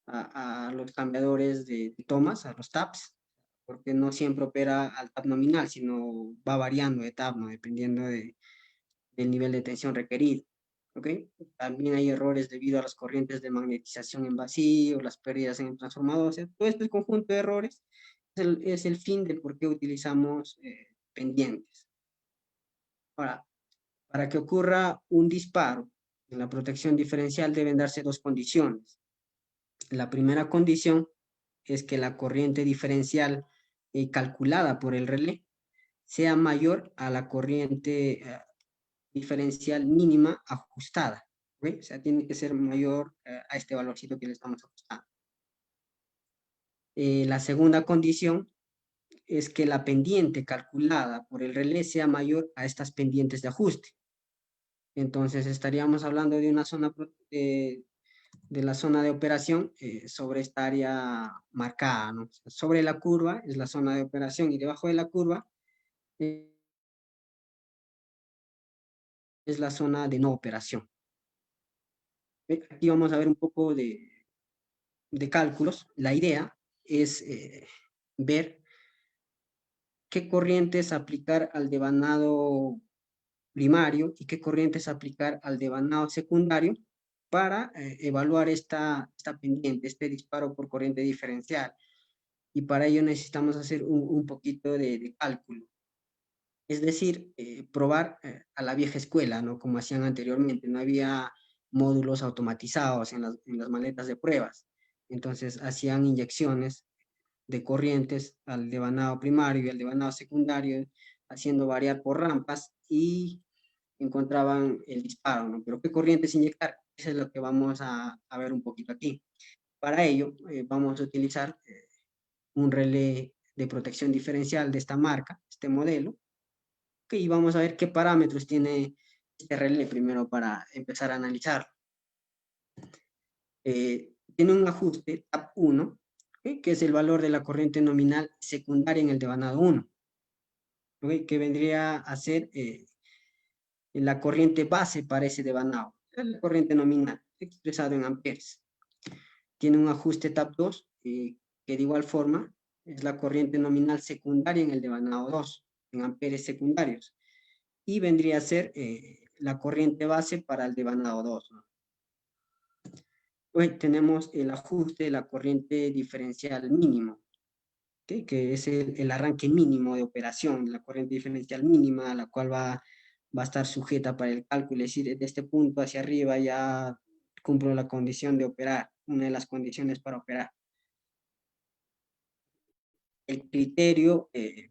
[SPEAKER 3] a los cambiadores de tomas, a los taps, porque no siempre opera al tap nominal, sino va variando de tap, ¿no? Dependiendo del nivel de tensión requerido. ¿Okay? También hay errores debido a las corrientes de magnetización en vacío, las pérdidas en el transformador. O sea, todo este conjunto de errores es el fin de por qué utilizamos pendientes. Ahora, para que ocurra un disparo en la protección diferencial deben darse dos condiciones. La primera condición es que la corriente diferencial calculada por el relé sea mayor a la corriente diferencial mínima ajustada. ¿Okay? O sea, tiene que ser mayor a este valorcito que le estamos ajustando. La segunda condición es que la pendiente calculada por el relé sea mayor a estas pendientes de ajuste. Entonces estaríamos hablando de una zona de la zona de operación sobre esta área marcada, ¿no? Sobre la curva es la zona de operación y debajo de la curva es la zona de no operación. Aquí vamos a ver un poco de cálculos. La idea es ver qué corrientes aplicar al devanado primario y qué corrientes aplicar al devanado secundario para evaluar esta pendiente, este disparo por corriente diferencial. Y para ello necesitamos hacer un poquito de cálculo. Es decir, probar a la vieja escuela, ¿no? Como hacían anteriormente. No había módulos automatizados en las maletas de pruebas. Entonces hacían inyecciones de corrientes al devanado primario y al devanado secundario, haciendo variar por rampas y encontraban el disparo, ¿no? Pero ¿qué corrientes inyectar? Eso es lo que vamos a ver un poquito aquí. Para ello, vamos a utilizar un relé de protección diferencial de esta marca, este modelo, y vamos a ver qué parámetros tiene este relé primero para empezar a analizarlo. Tiene un ajuste TAP 1, que es el valor de la corriente nominal secundaria en el devanado 1, que vendría a ser la corriente base para ese devanado, la corriente nominal, expresado en amperes. Tiene un ajuste TAP 2, que de igual forma es la corriente nominal secundaria en el devanado 2, en amperes secundarios, y vendría a ser la corriente base para el devanado 2, ¿no? Hoy tenemos el ajuste de la corriente diferencial mínimo, ¿okay? Que es el arranque mínimo de operación, la corriente diferencial mínima, la cual va a estar sujeta para el cálculo, es decir, de este punto hacia arriba ya cumplo la condición de operar, una de las condiciones para operar. El criterio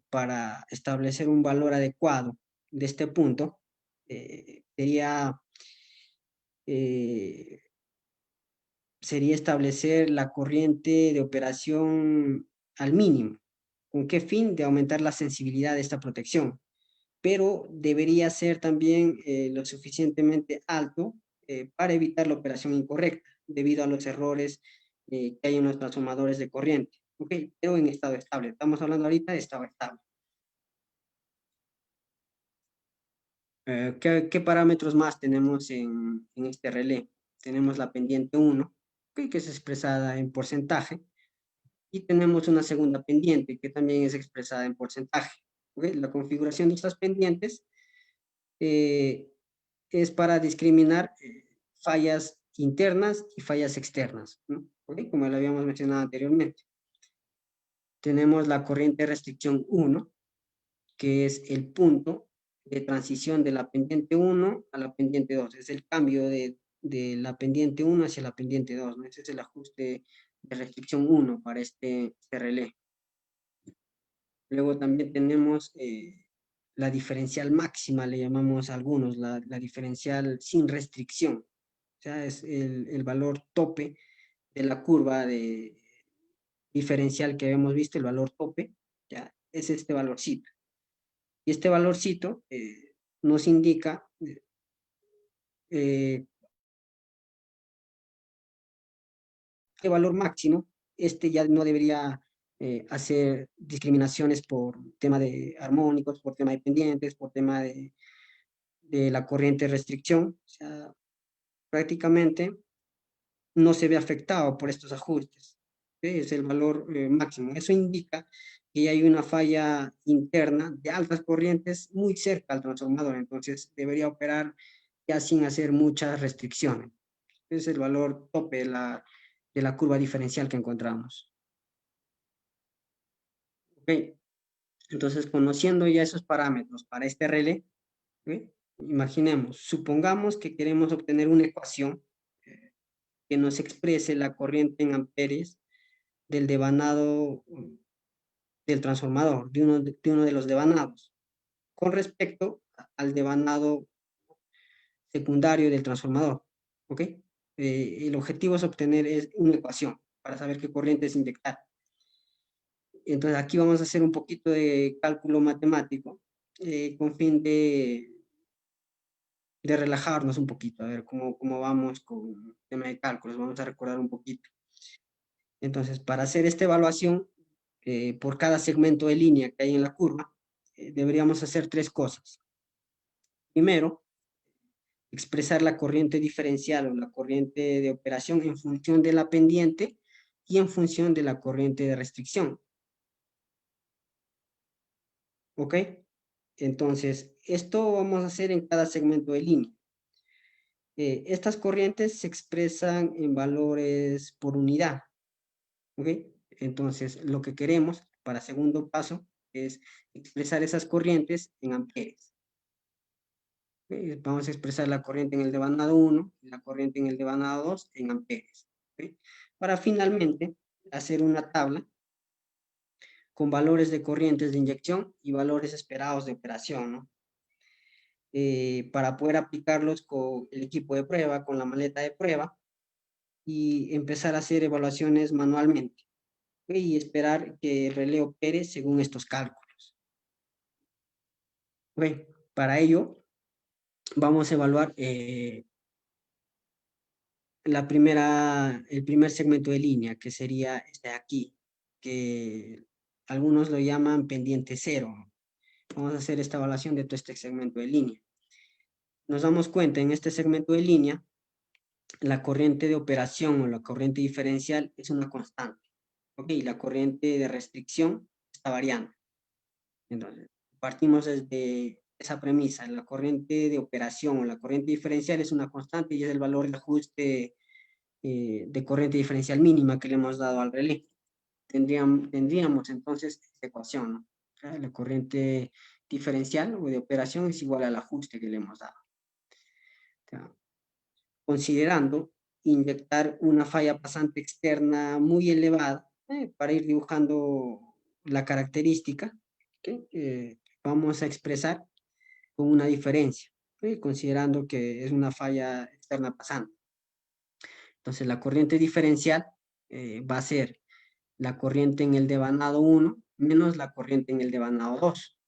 [SPEAKER 3] para establecer un valor adecuado de este punto sería establecer la corriente de operación al mínimo. ¿Con qué fin? De aumentar la sensibilidad de esta protección. Pero debería ser también lo suficientemente alto para evitar la operación incorrecta, debido a los errores que hay en los transformadores de corriente. ¿Ok? Pero en estado estable. Estamos hablando ahorita de estado estable. ¿Qué parámetros más tenemos en este relé? Tenemos la pendiente 1, ¿okay? Que es expresada en porcentaje, y tenemos una segunda pendiente que también es expresada en porcentaje. ¿Okay? La configuración de estas pendientes es para discriminar fallas internas y fallas externas, ¿no? ¿Okay? Como lo habíamos mencionado anteriormente. Tenemos la corriente de restricción 1, que es el punto de transición de la pendiente 1 a la pendiente 2. Es el cambio de la pendiente 1 hacia la pendiente 2, ¿no? Ese es el ajuste de restricción 1 para este relé. Luego también tenemos la diferencial máxima, le llamamos a algunos, la diferencial sin restricción. O sea, es el valor tope de la curva de diferencial que habíamos visto, el valor tope, ya, es este valorcito. Y este valorcito nos indica qué valor máximo, este ya no debería hacer discriminaciones por tema de armónicos, por tema de pendientes, por tema de la corriente de restricción. O sea, prácticamente no se ve afectado por estos ajustes. ¿Sí? Es el valor máximo. Eso indica que hay una falla interna de altas corrientes muy cerca al transformador, entonces debería operar ya sin hacer muchas restricciones. Ese es el valor tope de la curva diferencial que encontramos. Okay. Entonces, conociendo ya esos parámetros para este relé, ¿okay? Imaginemos, supongamos que queremos obtener una ecuación que nos exprese la corriente en amperes del devanado del transformador, de uno de los devanados, con respecto al devanado secundario del transformador. ¿Ok? El objetivo es obtener una ecuación para saber qué corriente es inyectar. Entonces aquí vamos a hacer un poquito de cálculo matemático con fin de relajarnos un poquito, a ver cómo vamos con el tema de cálculos, vamos a recordar un poquito. Entonces, para hacer esta evaluación, por cada segmento de línea que hay en la curva, deberíamos hacer tres cosas. Primero, expresar la corriente diferencial o la corriente de operación en función de la pendiente y en función de la corriente de restricción. ¿Ok? Entonces, esto vamos a hacer en cada segmento de línea. Estas corrientes se expresan en valores por unidad. ¿Ok? Entonces, lo que queremos para segundo paso es expresar esas corrientes en amperes. Vamos a expresar la corriente en el devanado 1 y la corriente en el devanado 2 en amperes. ¿Okay? Para finalmente hacer una tabla con valores de corrientes de inyección y valores esperados de operación, ¿no? Para poder aplicarlos con el equipo de prueba, con la maleta de prueba y empezar a hacer evaluaciones manualmente. ¿Okay? Y esperar que el relé opere según estos cálculos. ¿Okay? Para ello, vamos a evaluar el primer segmento de línea, que sería este de aquí, que algunos lo llaman pendiente cero. Vamos a hacer esta evaluación de todo este segmento de línea. Nos damos cuenta en este segmento de línea, la corriente de operación o la corriente diferencial es una constante. ¿Ok? Y la corriente de restricción está variando. Entonces, partimos desde esa premisa. La corriente de operación o la corriente diferencial es una constante y es el valor de ajuste de corriente diferencial mínima que le hemos dado al relé. Tendríamos entonces esta ecuación, ¿no? La corriente diferencial o de operación es igual al ajuste que le hemos dado. Considerando inyectar una falla pasante externa muy elevada para ir dibujando la característica que vamos a expresar con una diferencia, considerando que es una falla externa pasante. Entonces la corriente diferencial va a ser la corriente en el devanado 1 menos la corriente en el devanado 2.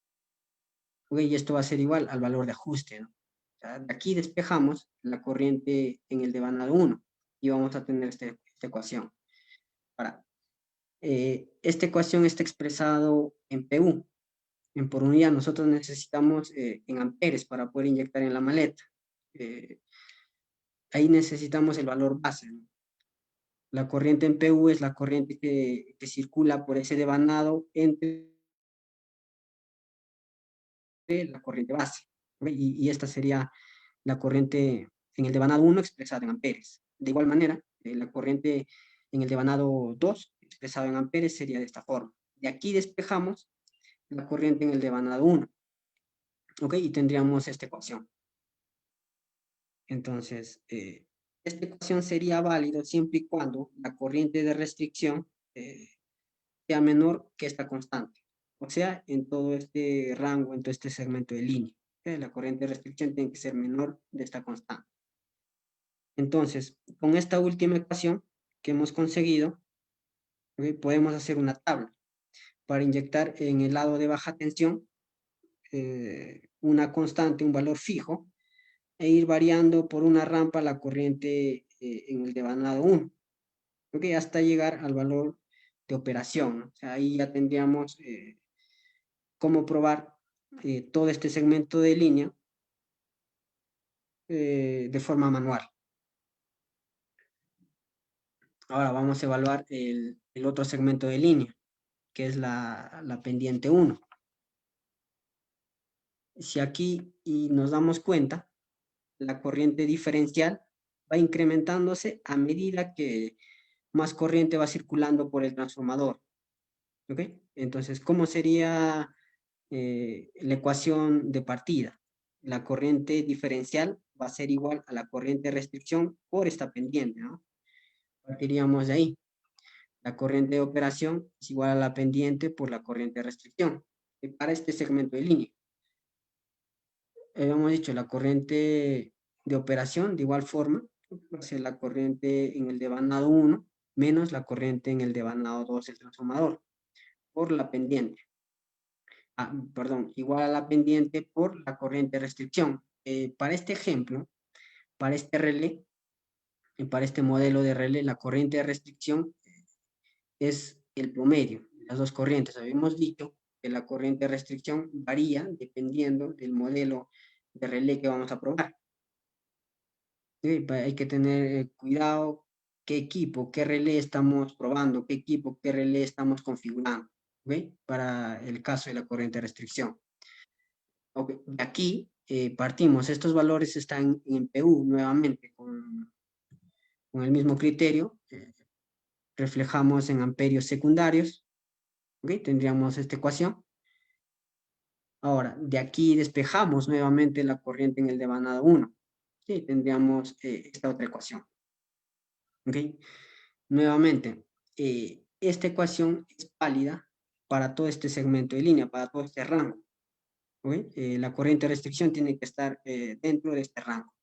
[SPEAKER 3] Y esto va a ser igual al valor de ajuste, ¿no? O sea, de aquí despejamos la corriente en el devanado 1 y vamos a tener esta ecuación. Ahora, esta ecuación está expresado en PU, en por unidad. Nosotros necesitamos en amperes para poder inyectar en la maleta. Ahí necesitamos el valor base, ¿no? La corriente en PU es la corriente que circula por ese devanado entre la corriente base. Y esta sería la corriente en el devanado 1 expresada en amperes. De igual manera, la corriente en el devanado 2 expresada en amperes sería de esta forma. De aquí despejamos la corriente en el devanado 1. ¿Ok? Y tendríamos esta ecuación. Entonces, esta ecuación sería válida siempre y cuando la corriente de restricción sea menor que esta constante. O sea, en todo este rango, en todo este segmento de línea. La corriente de restricción tiene que ser menor de esta constante. Entonces, con esta última ecuación que hemos conseguido, podemos hacer una tabla para inyectar en el lado de baja tensión una constante, un valor fijo, e ir variando por una rampa la corriente en el devanado 1, hasta llegar al valor de operación, ¿no? O sea, ahí ya tendríamos cómo probar todo este segmento de línea de forma manual. Ahora vamos a evaluar el otro segmento de línea, que es la pendiente 1. Si aquí nos damos cuenta, la corriente diferencial va incrementándose a medida que más corriente va circulando por el transformador. ¿Ok? Entonces, ¿cómo sería la ecuación de partida? La corriente diferencial va a ser igual a la corriente de restricción por esta pendiente, ¿no? Partiríamos de ahí. La corriente de operación es igual a la pendiente por la corriente de restricción. Para este segmento de línea. Hemos dicho la corriente de operación, de igual forma, va a ser la corriente en el devanado 1 menos la corriente en el devanado 2 del transformador. por la pendiente. Igual a la pendiente por la corriente de restricción. Para este ejemplo, para este relé, para este modelo de relé, la corriente de restricción es el promedio de las dos corrientes. Habíamos dicho que la corriente de restricción varía dependiendo del modelo de relé que vamos a probar. ¿Sí? Hay que tener cuidado qué equipo, qué relé estamos probando, qué equipo, qué relé estamos configurando, ¿okay? Para el caso de la corriente de restricción. Okay. De aquí partimos, estos valores están en PU nuevamente con el mismo criterio, reflejamos en amperios secundarios, ¿okay? Tendríamos esta ecuación. Ahora, de aquí despejamos nuevamente la corriente en el devanado 1, ¿sí? Tendríamos esta otra ecuación, ¿ok? Nuevamente, esta ecuación es válida para todo este segmento de línea, para todo este rango, ¿ok? La corriente de restricción tiene que estar dentro de este rango.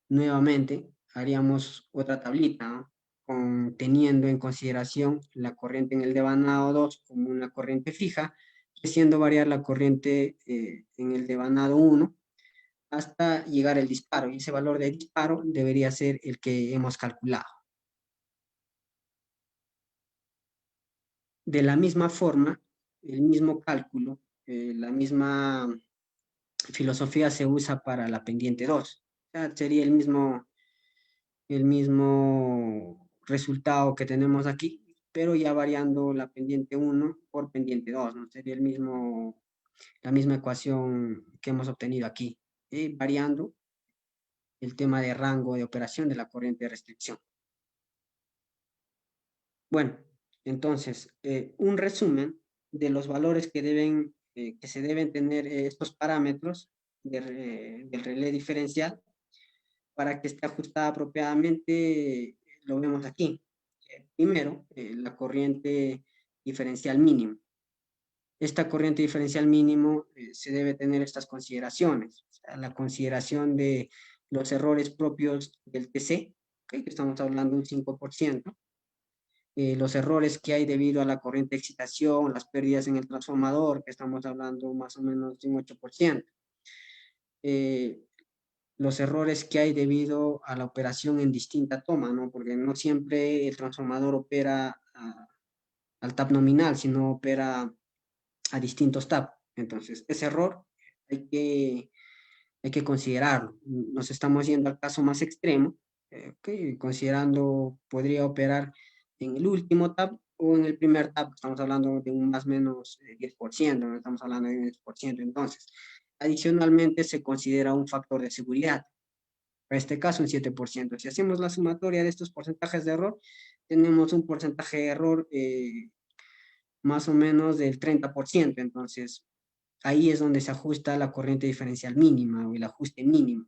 [SPEAKER 3] Nuevamente, haríamos otra tablita, ¿no? Teniendo en consideración la corriente en el devanado 2 como una corriente fija, haciendo variar la corriente en el devanado 1 hasta llegar al disparo, y ese valor de disparo debería ser el que hemos calculado. De la misma forma, el mismo cálculo, la misma filosofía se usa para la pendiente 2. O sea, sería el mismo resultado que tenemos aquí, pero ya variando la pendiente 1 por pendiente 2, ¿no? Sería la misma ecuación que hemos obtenido aquí, variando el tema de rango de operación de la corriente de restricción. Bueno, entonces, un resumen de los valores que se deben tener estos parámetros del relé diferencial para que esté ajustada apropiadamente, lo vemos aquí. Primero, la corriente diferencial mínimo. Esta corriente diferencial mínimo se debe tener estas consideraciones. O sea, la consideración de los errores propios del TC, ¿okay? Que estamos hablando de un 5%. Los errores que hay debido a la corriente de excitación, las pérdidas en el transformador, que estamos hablando más o menos de un 8%. Los errores que hay debido a la operación en distinta toma, ¿no? Porque no siempre el transformador opera al tap nominal, sino opera a distintos tap. Entonces, ese error hay que considerarlo. Nos estamos yendo al caso más extremo, okay, considerando podría operar en el último tap o en el primer tap. Estamos hablando de un más o menos 10%, no estamos hablando de un 10%. Entonces, adicionalmente se considera un factor de seguridad. Para este caso, un 7%. Si hacemos la sumatoria de estos porcentajes de error, tenemos un porcentaje de error más o menos del 30%. Entonces, ahí es donde se ajusta la corriente diferencial mínima o el ajuste mínimo.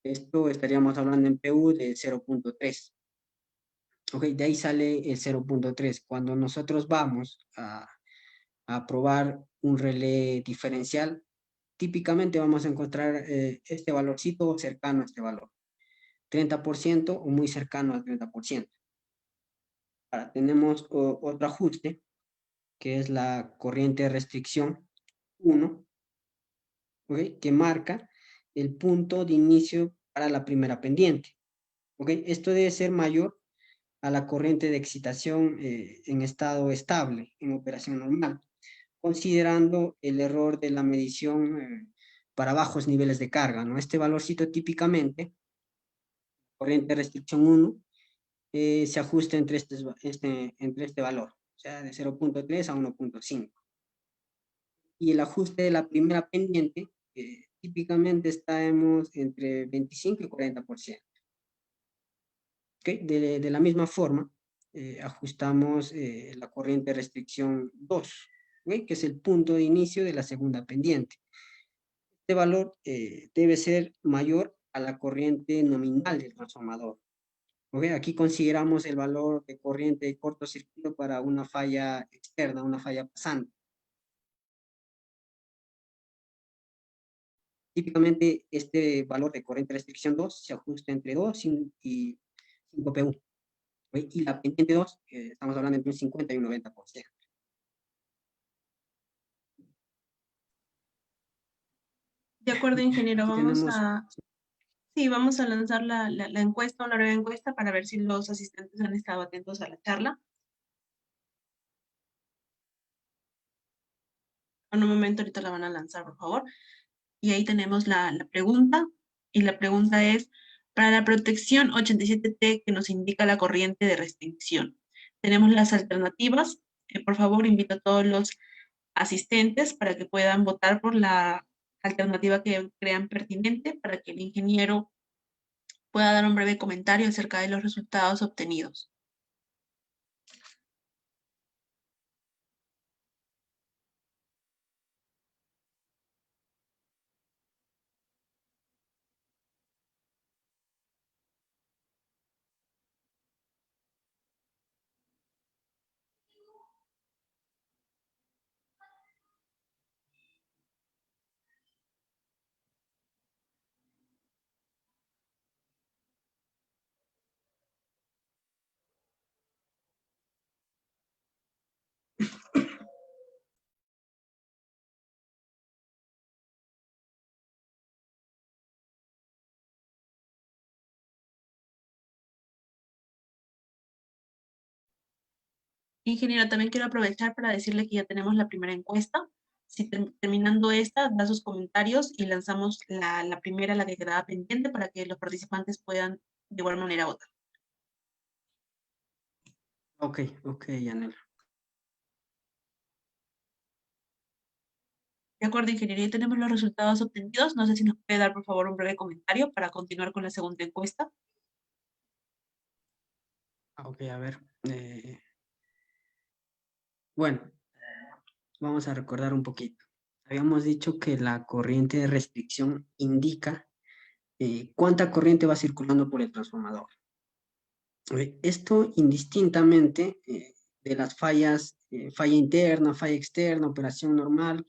[SPEAKER 3] Esto estaríamos hablando en PU de 0.3. Ok, de ahí sale el 0.3. Cuando nosotros vamos a probar un relé diferencial, típicamente vamos a encontrar este valorcito cercano a este valor. 30% o muy cercano al 30%. Ahora tenemos otro ajuste, que es la corriente de restricción 1, ¿okay? Que marca el punto de inicio para la primera pendiente. ¿Okay? Esto debe ser mayor a la corriente de excitación en estado estable, en operación normal, considerando el error de la medición para bajos niveles de carga, ¿no? Este valorcito típicamente, corriente de restricción 1, se ajusta entre este valor, o sea, de 0.3 a 1.5. Y el ajuste de la primera pendiente, típicamente estamos entre 25 y 40%. ¿Okay? De la misma forma, ajustamos la corriente de restricción 2, ¿okay? Que es el punto de inicio de la segunda pendiente. Este valor debe ser mayor a la corriente nominal del transformador. ¿Okay? Aquí consideramos el valor de corriente de cortocircuito para una falla externa, una falla pasante. Típicamente este valor de corriente de restricción 2 se ajusta entre 2 y 5 PU. ¿Okay? Y la pendiente 2, estamos hablando entre un 50 y un 90%.
[SPEAKER 2] De acuerdo, ingeniero,
[SPEAKER 3] Aquí tenemos,
[SPEAKER 2] sí, vamos a lanzar la encuesta, una breve encuesta para ver si los asistentes han estado atentos a la charla. En un momento ahorita la van a lanzar, por favor. Y ahí tenemos la pregunta, y la pregunta es, para la protección 87T que nos indica la corriente de restricción, tenemos las alternativas. Por favor, invito a todos los asistentes para que puedan votar por la alternativa que crean pertinente para que el ingeniero pueda dar un breve comentario acerca de los resultados obtenidos. Ingeniero, también quiero aprovechar para decirle que ya tenemos la primera encuesta. Si terminando esta, da sus comentarios y lanzamos la primera, la que quedaba pendiente, para que los participantes puedan de igual manera votar.
[SPEAKER 3] ok, Yanela.
[SPEAKER 2] De acuerdo, ingeniero, ya tenemos los resultados obtenidos. No sé si nos puede dar, por favor, un breve comentario para continuar con la segunda encuesta.
[SPEAKER 3] Ok, a ver. Bueno, vamos a recordar un poquito. Habíamos dicho que la corriente de restricción indica cuánta corriente va circulando por el transformador. Esto indistintamente de las fallas, falla interna, falla externa, operación normal,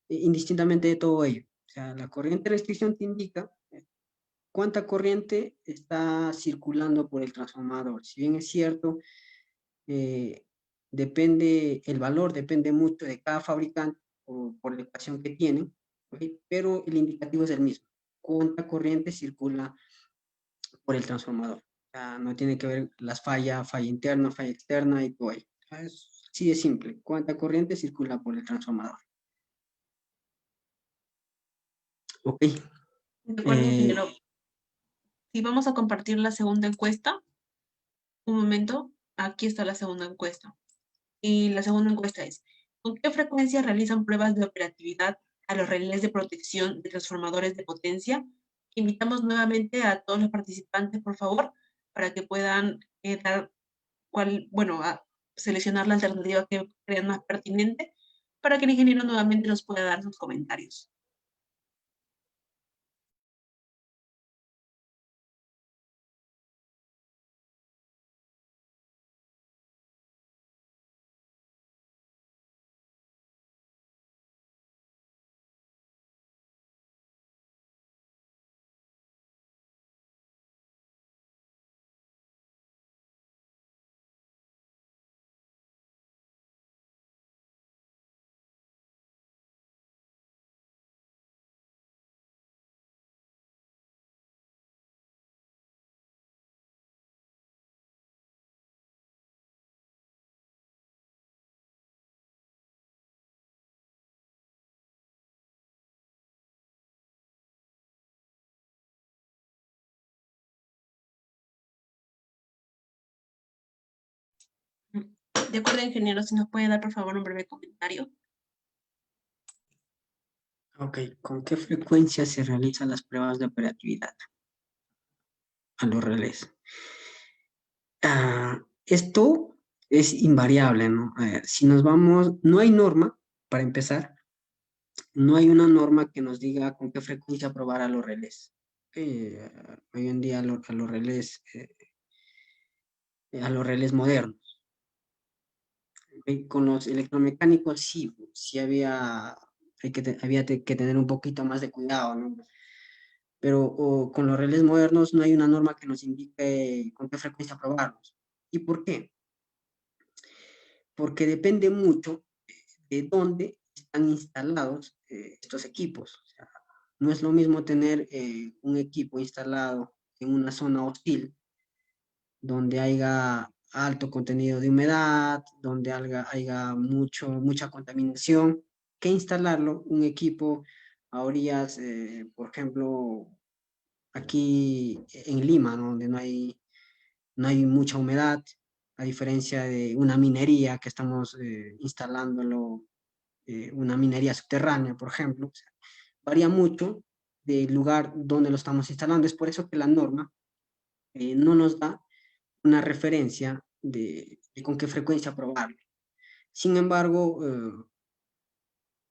[SPEAKER 3] indistintamente de todo ello. O sea, la corriente de restricción te indica cuánta corriente está circulando por el transformador. Si bien es cierto, el valor depende mucho de cada fabricante por la ecuación que tienen, ¿okay? Pero el indicativo es el mismo. Cuánta corriente circula por el transformador. O sea, no tiene que ver las falla interna, falla externa y todo ello. Es así de simple. Cuánta corriente circula por el transformador. Ok.
[SPEAKER 2] De acuerdo, ingeniero. Si vamos a compartir la segunda encuesta, un momento, aquí está la segunda encuesta. Y la segunda encuesta es, ¿con qué frecuencia realizan pruebas de operatividad a los relés de protección de transformadores de potencia? Invitamos nuevamente a todos los participantes, por favor, para que puedan seleccionar la alternativa que crean más pertinente, para que el ingeniero nuevamente nos pueda dar sus comentarios. De acuerdo, ingeniero, si nos puede dar, por favor, un breve comentario.
[SPEAKER 3] Ok, ¿con qué frecuencia se realizan las pruebas de operatividad a los relés? Esto es invariable, ¿no? A ver, si nos vamos, no hay norma, para empezar, no hay una norma que nos diga con qué frecuencia probar a los relés. Hoy en día a los relés modernos. Con los electromecánicos sí había que tener un poquito más de cuidado, ¿no? Pero con los relés modernos no hay una norma que nos indique con qué frecuencia probarlos. ¿Y por qué? Porque depende mucho de dónde están instalados estos equipos. O sea, No es lo mismo tener un equipo instalado en una zona hostil, donde haya alto contenido de humedad, donde haya mucha contaminación, que instalarlo un equipo a orillas, por ejemplo, aquí en Lima, ¿no? Donde no hay mucha humedad, a diferencia de una minería que estamos instalándolo, una minería subterránea, por ejemplo. O sea, varía mucho del lugar donde lo estamos instalando. Es por eso que la norma no nos da una referencia de con qué frecuencia probarlo. Sin embargo,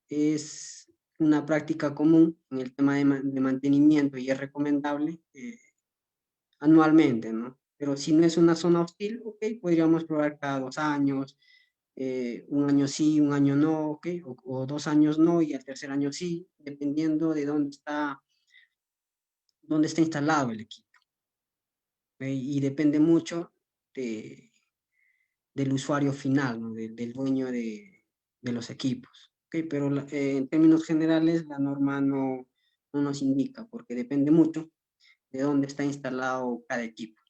[SPEAKER 3] es una práctica común en el tema de mantenimiento y es recomendable anualmente, ¿no? Pero si no es una zona hostil, ok, podríamos probar cada 2 años, un año sí, un año no, ok, o 2 años no y al tercer año sí, dependiendo de dónde está instalado el equipo. ¿Ok? Y depende mucho de, del usuario final, ¿no? Del dueño de los equipos. ¿Ok? Pero en términos generales la norma no nos indica porque depende mucho de dónde está instalado cada equipo.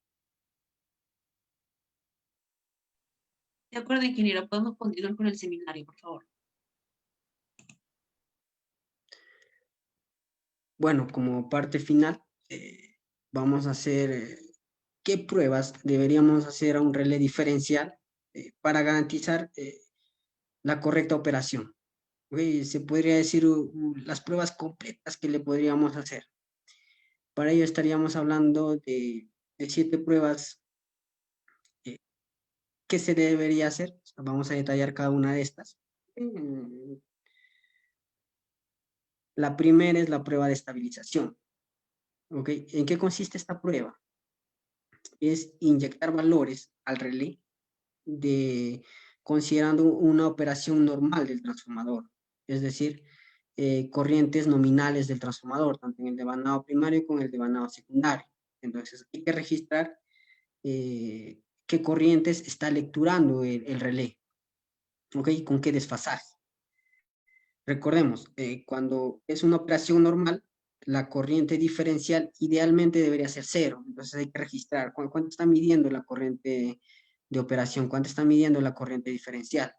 [SPEAKER 2] De acuerdo, ingeniero, podemos continuar con el seminario, por favor.
[SPEAKER 3] Bueno, como parte final, vamos a hacer qué pruebas deberíamos hacer a un relé diferencial para garantizar la correcta operación. ¿Ok? Se podría decir las pruebas completas que le podríamos hacer. Para ello estaríamos hablando de 7 pruebas que se debería hacer. Vamos a detallar cada una de estas. La primera es la prueba de estabilización. ¿Ok? ¿En qué consiste esta prueba? Es inyectar valores al relé considerando una operación normal del transformador, es decir, corrientes nominales del transformador, tanto en el devanado primario como en el devanado secundario. Entonces hay que registrar qué corrientes está lecturando el relé, ¿ok? ¿Con qué desfasaje? Recordemos, cuando es una operación normal, la corriente diferencial idealmente debería ser 0. Entonces hay que registrar cuánto está midiendo la corriente de operación, cuánto está midiendo la corriente diferencial.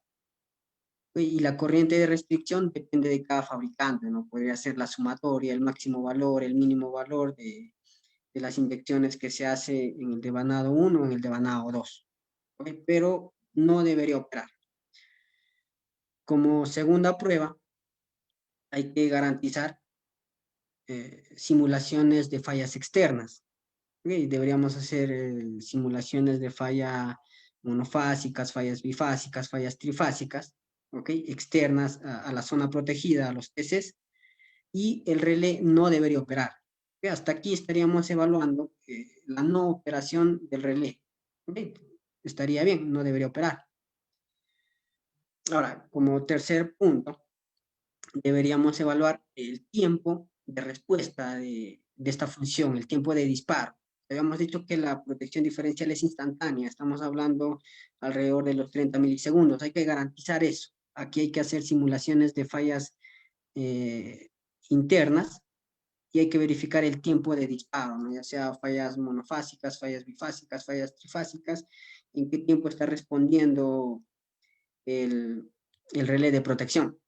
[SPEAKER 3] Y la corriente de restricción depende de cada fabricante, ¿no? Podría ser la sumatoria, el máximo valor, el mínimo valor de las inyecciones que se hace en el devanado 1 o en el devanado 2. ¿Ok? Pero no debería operar. Como segunda prueba, hay que garantizar simulaciones de fallas externas. ¿Okay? Deberíamos hacer simulaciones de falla monofásicas, fallas bifásicas, fallas trifásicas, ¿okay? Externas a la zona protegida, a los TCs, y el relé no debería operar. ¿Okay? Hasta aquí estaríamos evaluando la no operación del relé. ¿Okay? Estaría bien, no debería operar. Ahora, como tercer punto, deberíamos evaluar el tiempo de respuesta de esta función, el tiempo de disparo. Habíamos dicho que la protección diferencial es instantánea, estamos hablando alrededor de los 30 milisegundos, hay que garantizar eso. Aquí hay que hacer simulaciones de fallas internas y hay que verificar el tiempo de disparo, ¿no? Ya sea fallas monofásicas, fallas bifásicas, fallas trifásicas, en qué tiempo está respondiendo el relé de protección.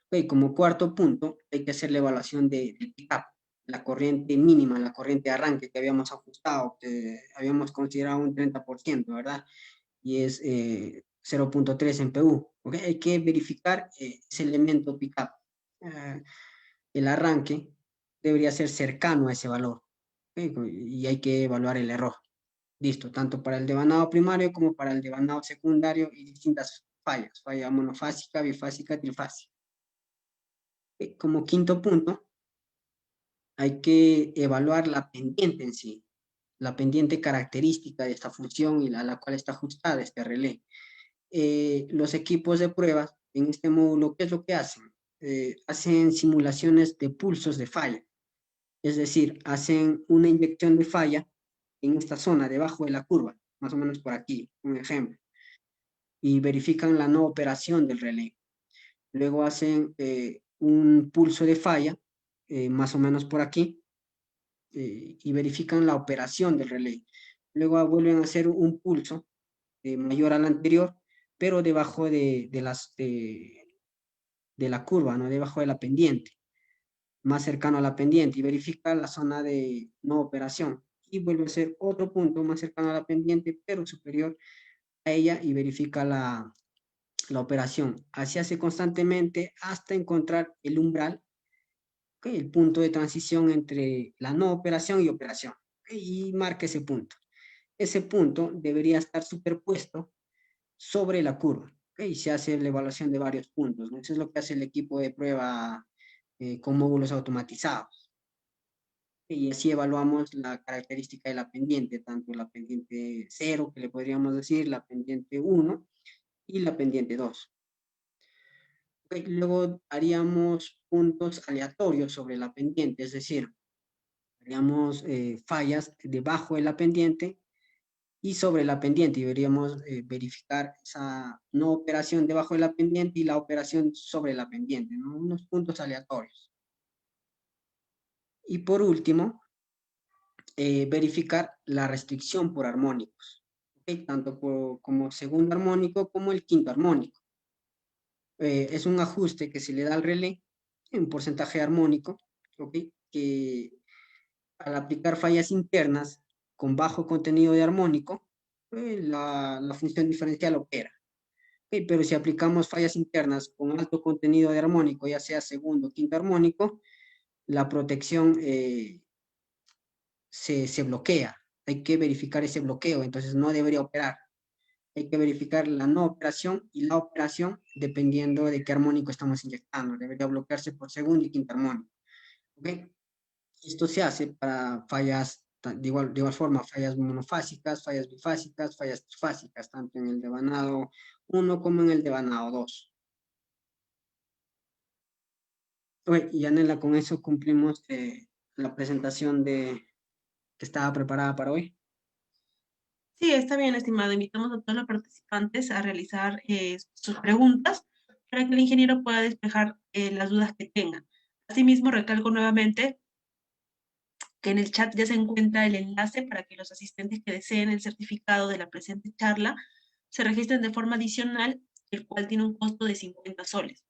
[SPEAKER 3] Okay, como cuarto punto, hay que hacer la evaluación de pick-up, la corriente mínima, la corriente de arranque que habíamos ajustado, que habíamos considerado un 30%, ¿verdad? Y es 0.3 en PU. Okay, hay que verificar ese elemento pick-up. El arranque debería ser cercano a ese valor. Okay, y hay que evaluar el error. Listo, tanto para el devanado primario como para el devanado secundario y distintas fallas, falla monofásica, bifásica, trifásica. Como quinto punto, hay que evaluar la pendiente en sí, la pendiente característica de esta función y a la cual está ajustada este relé. Los equipos de pruebas en este módulo, ¿qué es lo que hacen? Hacen simulaciones de pulsos de falla, es decir, hacen una inyección de falla en esta zona, debajo de la curva, más o menos por aquí, un ejemplo, y verifican la no operación del relé. Luego hacen un pulso de falla, más o menos por aquí, y verifican la operación del relé. Luego vuelven a hacer un pulso mayor al anterior, pero debajo de la curva, ¿no? Debajo de la pendiente, más cercano a la pendiente, y verifica la zona de no operación. Y vuelve a ser otro punto más cercano a la pendiente, pero superior a ella, y verifica la operación. Así hace constantemente hasta encontrar el umbral, ¿okay? El punto de transición entre la no operación y operación, ¿okay? Y marca ese punto. Ese punto debería estar superpuesto sobre la curva, ¿okay? Y se hace la evaluación de varios puntos, ¿no? Eso es lo que hace el equipo de prueba con módulos automatizados. Y así evaluamos la característica de la pendiente, tanto la pendiente 0, que le podríamos decir, la pendiente 1 y la pendiente 2. Okay, luego haríamos puntos aleatorios sobre la pendiente, es decir, haríamos fallas debajo de la pendiente y sobre la pendiente, y deberíamos verificar esa no operación debajo de la pendiente y la operación sobre la pendiente, ¿no? Unos puntos aleatorios. Y por último, verificar la restricción por armónicos, ¿okay? Tanto como segundo armónico como el quinto armónico. Es un ajuste que se le da al relé en porcentaje armónico, ¿okay? Que al aplicar fallas internas con bajo contenido de armónico, la función diferencial opera. ¿Okay? Pero si aplicamos fallas internas con alto contenido de armónico, ya sea segundo o quinto armónico, la protección se bloquea. Hay que verificar ese bloqueo, entonces no debería operar. Hay que verificar la no operación y la operación dependiendo de qué armónico estamos inyectando. Debería bloquearse por segundo y quinto armónico. ¿Okay? Esto se hace para fallas, de igual forma, fallas monofásicas, fallas bifásicas, fallas trifásicas, tanto en el devanado 1 como en el devanado 2. Y Anela, con eso cumplimos la presentación que estaba preparada para hoy.
[SPEAKER 2] Sí, está bien, estimado. Invitamos a todos los participantes a realizar sus preguntas para que el ingeniero pueda despejar las dudas que tengan. Asimismo, recalco nuevamente que en el chat ya se encuentra el enlace para que los asistentes que deseen el certificado de la presente charla se registren de forma adicional, el cual tiene un costo de 50 soles.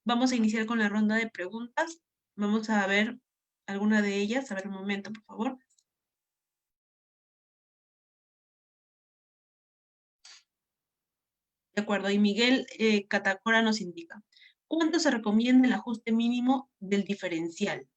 [SPEAKER 2] Vamos a iniciar con la ronda de preguntas. Vamos a ver alguna de ellas. A ver un momento, por favor. De acuerdo, y Miguel Catacora nos indica, ¿cuánto se recomienda el ajuste mínimo del diferencial?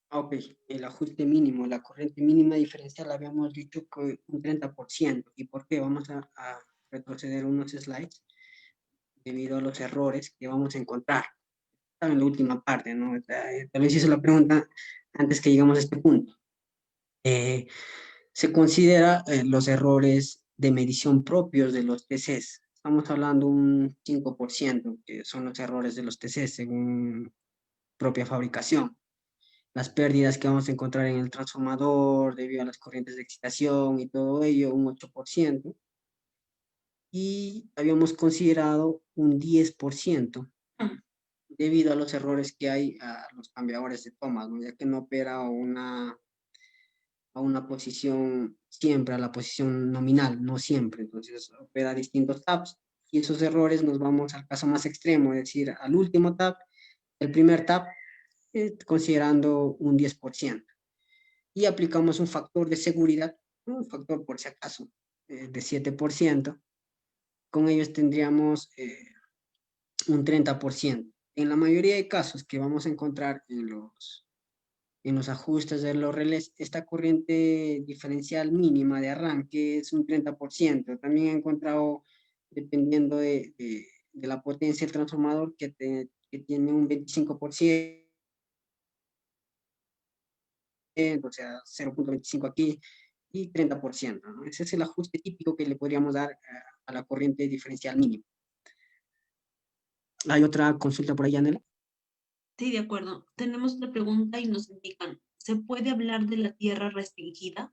[SPEAKER 3] Ok, el ajuste mínimo, la corriente mínima diferencial, habíamos dicho que un 30%. ¿Y por qué? Vamos a retroceder unos slides debido a los errores que vamos a encontrar. Está en la última parte, ¿no? Tal vez hice la pregunta antes que llegamos a este punto. Se considera los errores de medición propios de los TCs. Estamos hablando un 5%, que son los errores de los TCs según propia fabricación. Las pérdidas que vamos a encontrar en el transformador debido a las corrientes de excitación y todo ello, un 8%. Y habíamos considerado un 10% debido a los errores que hay a los cambiadores de tomas, ¿no? Ya que no opera a una posición siempre, a la posición nominal, no siempre. Entonces opera distintos tabs y esos errores nos vamos al caso más extremo, es decir, al último tab, el primer tab, considerando un 10%. Y aplicamos un factor de seguridad, un factor por si acaso, de 7%. Con ellos tendríamos un 30%. En la mayoría de casos que vamos a encontrar en los ajustes de los relés, esta corriente diferencial mínima de arranque es un 30%. También he encontrado, dependiendo de la potencia del transformador, que tiene un 25%, o sea, 0.25 aquí, y 30%, ¿no? Ese es el ajuste típico que le podríamos dar a la corriente diferencial mínima. ¿Hay otra consulta por ahí, Anela?
[SPEAKER 2] Sí, de acuerdo. Tenemos otra pregunta y nos indican, ¿se puede hablar de la tierra restringida?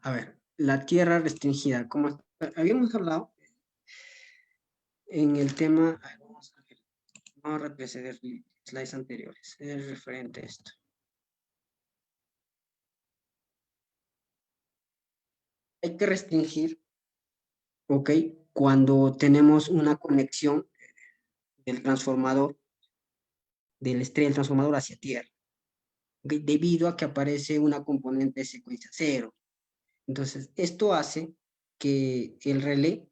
[SPEAKER 3] A ver, la tierra restringida, como habíamos hablado en el tema, vamos a retroceder slides anteriores, es referente a esto. Hay que restringir, ¿ok? Cuando tenemos una conexión del transformador, del estrella del transformador hacia tierra, ¿okay? Debido a que aparece una componente de secuencia 0. Entonces, esto hace que el relé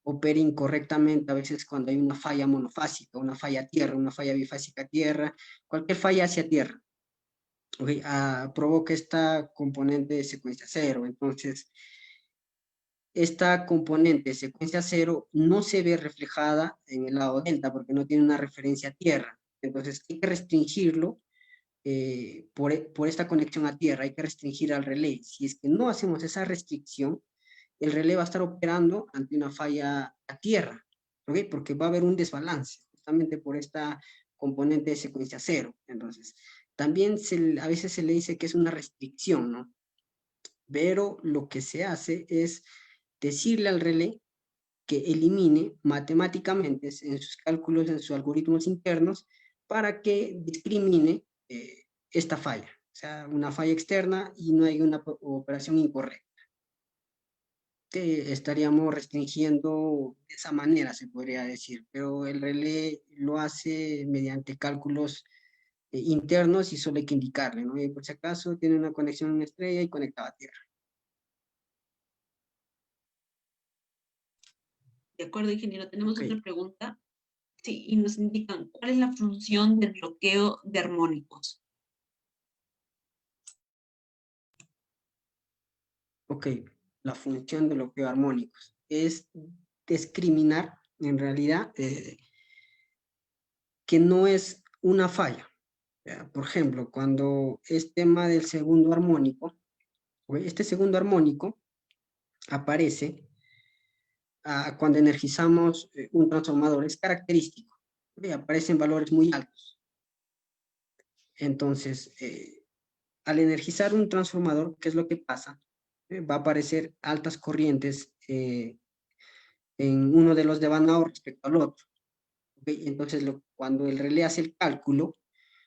[SPEAKER 3] opere incorrectamente a veces cuando hay una falla monofásica, una falla tierra, una falla bifásica tierra, cualquier falla hacia tierra, ¿okay? Provoca esta componente de secuencia 0. Entonces, esta componente de secuencia 0 no se ve reflejada en el lado delta porque no tiene una referencia a tierra. Entonces, hay que restringirlo por esta conexión a tierra, hay que restringir al relé. Si es que no hacemos esa restricción, el relé va a estar operando ante una falla a tierra, ¿ok? Porque va a haber un desbalance, justamente por esta componente de secuencia 0. Entonces, también a veces se le dice que es una restricción, ¿no? Pero lo que se hace es decirle al relé que elimine matemáticamente en sus cálculos, en sus algoritmos internos, para que discrimine esta falla, o sea, una falla externa y no hay una operación incorrecta. Que estaríamos restringiendo de esa manera, se podría decir, pero el relé lo hace mediante cálculos internos y solo hay que indicarle, ¿no? Y por si acaso tiene una conexión en estrella y conectada a tierra.
[SPEAKER 2] De acuerdo, ingeniero. Tenemos
[SPEAKER 3] Okay.
[SPEAKER 2] otra pregunta. Sí, y nos indican, ¿cuál es la función del bloqueo de armónicos?
[SPEAKER 3] Ok, la función de bloqueo armónicos es discriminar, en realidad, que no es una falla. Por ejemplo, cuando es tema del segundo armónico, este segundo armónico aparece cuando energizamos un transformador, es característico, aparecen valores muy altos. Entonces, al energizar un transformador, ¿qué es lo que pasa? Va a aparecer altas corrientes en uno de los devanados respecto al otro. ¿Okay? Entonces, cuando el relé hace el cálculo,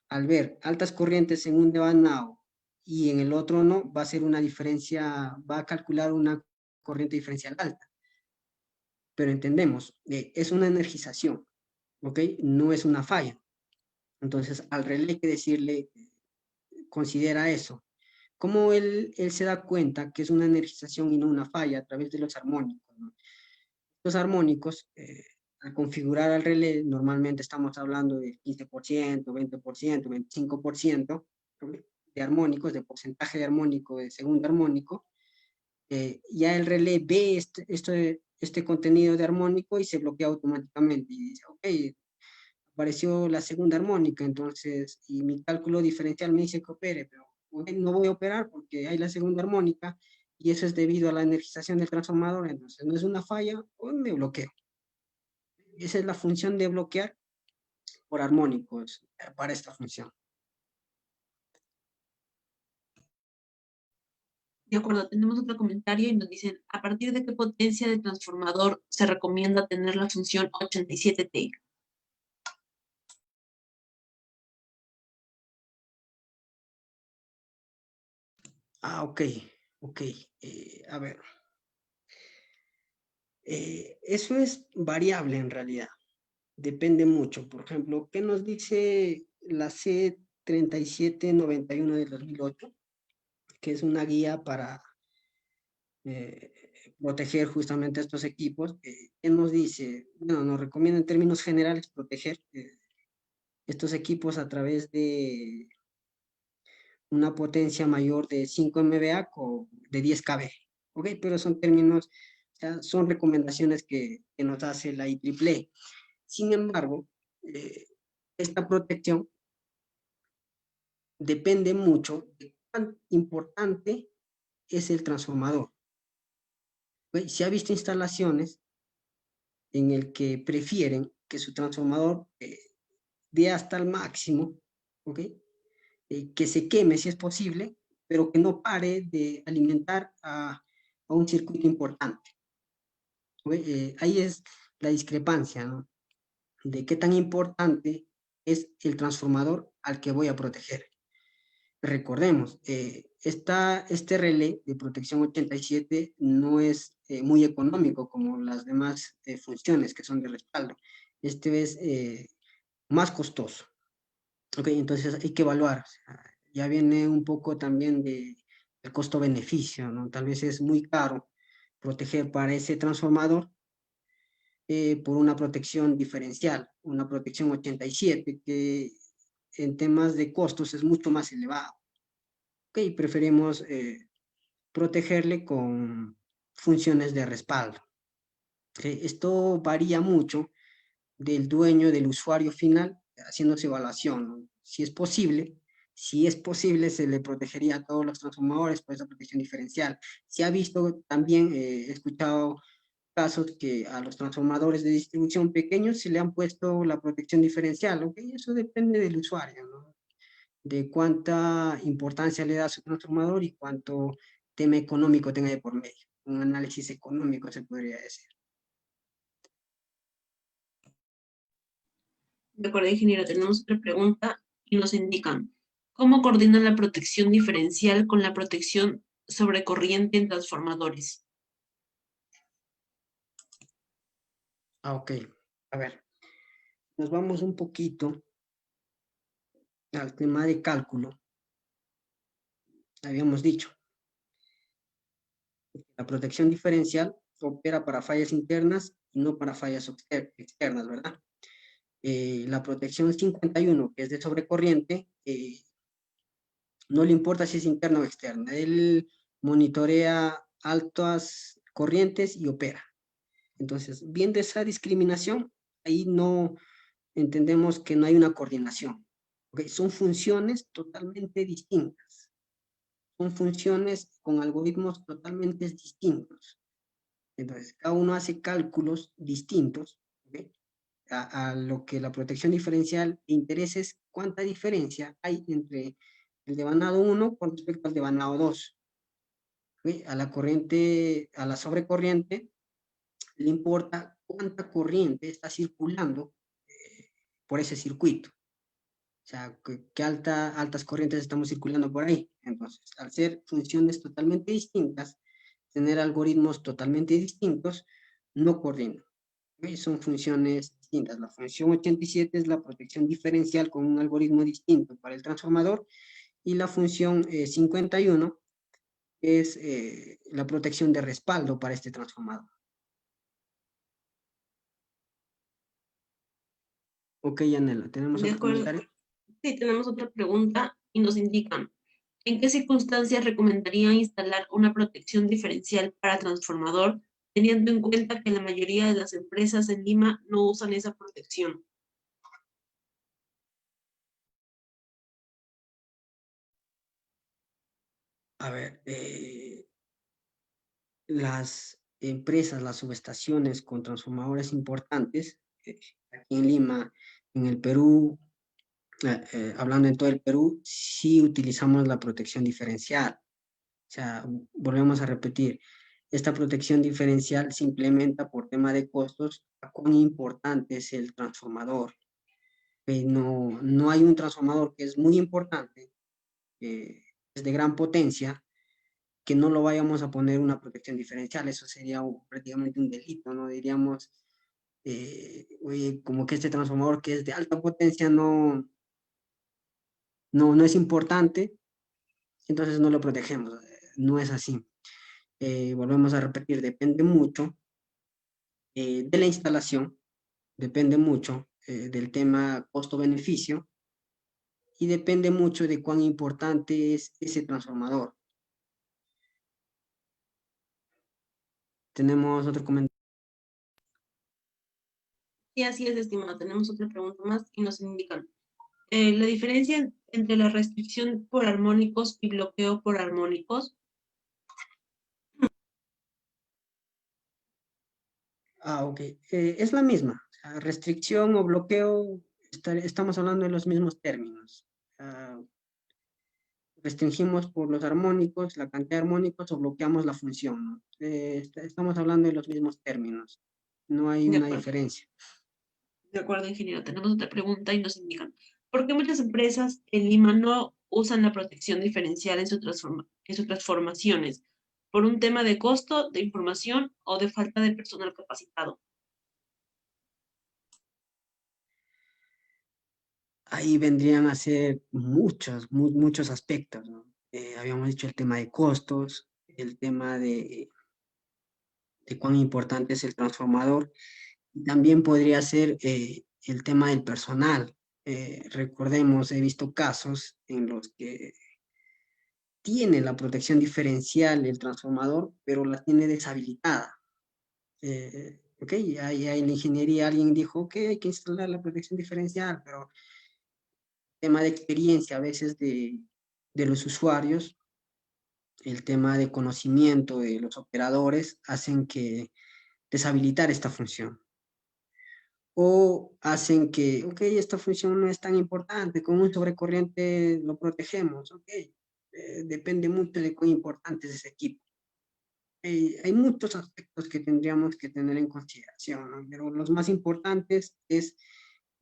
[SPEAKER 3] al ver altas corrientes en un devanado y en el otro no, va a ser una diferencia, va a calcular una corriente diferencial alta. Pero entendemos, es una energización, ¿ok? No es una falla. Entonces, al relé hay que decirle, considera eso. ¿Cómo él se da cuenta que es una energización y no una falla? A través de los armónicos, ¿no? Los armónicos, al configurar al relé, normalmente estamos hablando de 15%, 20%, 25% de armónicos, de porcentaje de armónico, de segundo armónico. Ya el relé ve este contenido de armónico y se bloquea automáticamente. Y dice, ok, apareció la segunda armónica, entonces, y mi cálculo diferencial me dice que opere, pero no voy a operar porque hay la segunda armónica y eso es debido a la energización del transformador, entonces no es una falla, o me bloqueo. Esa es la función de bloquear por armónicos para esta función.
[SPEAKER 2] De acuerdo, tenemos otro comentario y nos dicen, ¿a partir de qué potencia de transformador se recomienda tener la función 87T?
[SPEAKER 3] Ok, ok. A ver. Eso es variable en realidad. Depende mucho. Por ejemplo, ¿qué nos dice la C3791 del 2008? Que es una guía para proteger justamente estos equipos. ¿Qué nos dice? Bueno, nos recomienda en términos generales proteger estos equipos a través de una potencia mayor de 5 MVA o de 10 kV. ¿Ok? Pero son términos, o sea, son recomendaciones que nos hace la IEEE. Sin embargo, esta protección depende mucho de cuán importante es el transformador. ¿Okay? Se ha visto instalaciones en el que prefieren que su transformador dé hasta el máximo, ¿okay? Que se queme si es posible, pero que no pare de alimentar a un circuito importante. Ahí es la discrepancia, ¿no? De qué tan importante es el transformador al que voy a proteger. Recordemos, este relé de protección 87 no es muy económico como las demás funciones que son de respaldo. Este es más costoso. Ok, entonces hay que evaluar. O sea, ya viene un poco también del costo-beneficio, ¿no? Tal vez es muy caro proteger para ese transformador por una protección diferencial, una protección 87, que en temas de costos es mucho más elevado. Ok, preferimos protegerle con funciones de respaldo. Okay, esto varía mucho del dueño, del usuario final, haciéndose evaluación, ¿no? Si es posible, se le protegería a todos los transformadores por esa protección diferencial. Se ha visto también, he escuchado casos que a los transformadores de distribución pequeños se le han puesto la protección diferencial, ¿ok? Eso depende del usuario, ¿no? De cuánta importancia le da a su transformador y cuánto tema económico tenga de por medio. Un análisis económico se podría decir.
[SPEAKER 2] De acuerdo, ingeniero, tenemos otra pregunta y nos indican, ¿cómo coordinan la protección diferencial con la protección sobre corriente en transformadores?
[SPEAKER 3] Ok, a ver, nos vamos un poquito al tema de cálculo. Habíamos dicho, la protección diferencial opera para fallas internas y no para fallas externas, ¿verdad? La protección 51, que es de sobrecorriente, no le importa si es interna o externa. Él monitorea altas corrientes y opera. Entonces, viendo esa discriminación, ahí no entendemos que no hay una coordinación. ¿Okay? Son funciones totalmente distintas. Son funciones con algoritmos totalmente distintos. Entonces, cada uno hace cálculos distintos. ¿Okay? A lo que la protección diferencial interesa es cuánta diferencia hay entre el devanado 1 con respecto al devanado 2. ¿Okay? A la corriente, a la sobrecorriente, le importa cuánta corriente está circulando por ese circuito. O sea, qué altas corrientes estamos circulando por ahí. Entonces, al ser funciones totalmente distintas, tener algoritmos totalmente distintos, no coordinan. Son funciones distintas. La función 87 es la protección diferencial con un algoritmo distinto para el transformador y la función 51 es la protección de respaldo para este transformador. Ok, Yanela, ¿tenemos
[SPEAKER 2] De
[SPEAKER 3] otro
[SPEAKER 2] acuerdo,
[SPEAKER 3] comentario?
[SPEAKER 2] sí, tenemos otra pregunta y nos indican, ¿en qué circunstancias recomendaría instalar una protección diferencial para transformador, teniendo en cuenta que la mayoría de las empresas en Lima no usan esa protección?
[SPEAKER 3] A ver, las empresas, las subestaciones con transformadores importantes, aquí en Lima, en el Perú, hablando en todo el Perú, sí utilizamos la protección diferencial. O sea, volvemos a repetir, esta protección diferencial se implementa por tema de costos, a cuán importante es el transformador. No hay un transformador que es muy importante, es de gran potencia, que no lo vayamos a poner una protección diferencial. Eso sería prácticamente un delito, ¿no? Diríamos, oye, como que este transformador que es de alta potencia no es importante, entonces no lo protegemos. No es así. Volvemos a repetir, depende mucho de la instalación, depende mucho del tema costo-beneficio y depende mucho de cuán importante es ese transformador. Tenemos otro comentario.
[SPEAKER 2] Sí, así es, estimado. Tenemos otra pregunta más y nos indican, la diferencia entre la restricción por armónicos y bloqueo por armónicos.
[SPEAKER 3] Ok. Es la misma. O sea, restricción o bloqueo, estamos hablando de los mismos términos. restringimos por los armónicos, la cantidad de armónicos, o bloqueamos la función, ¿no? Estamos hablando de los mismos términos, no hay
[SPEAKER 2] De
[SPEAKER 3] una
[SPEAKER 2] acuerdo.
[SPEAKER 3] diferencia.
[SPEAKER 2] De acuerdo, ingeniero. Tenemos otra pregunta y nos indican, ¿por qué muchas empresas en Lima no usan la protección diferencial en en sus transformaciones? ¿Por un tema de costo, de información o de falta de personal capacitado?
[SPEAKER 3] Ahí vendrían a ser muchos aspectos, ¿no? Habíamos dicho el tema de costos, el tema de cuán importante es el transformador, y también podría ser el tema del personal. Recordemos, he visto casos en los que tiene la protección diferencial el transformador, pero la tiene deshabilitada. Ok, ya en la ingeniería alguien dijo que hay que instalar la protección diferencial, pero tema de experiencia a veces de los usuarios, el tema de conocimiento de los operadores hacen que deshabilitar esta función. O hacen que, ok, esta función no es tan importante, con un sobrecorriente lo protegemos, ok. Depende mucho de cuán importante es ese equipo. Hay muchos aspectos que tendríamos que tener en consideración, ¿no? Pero los más importantes es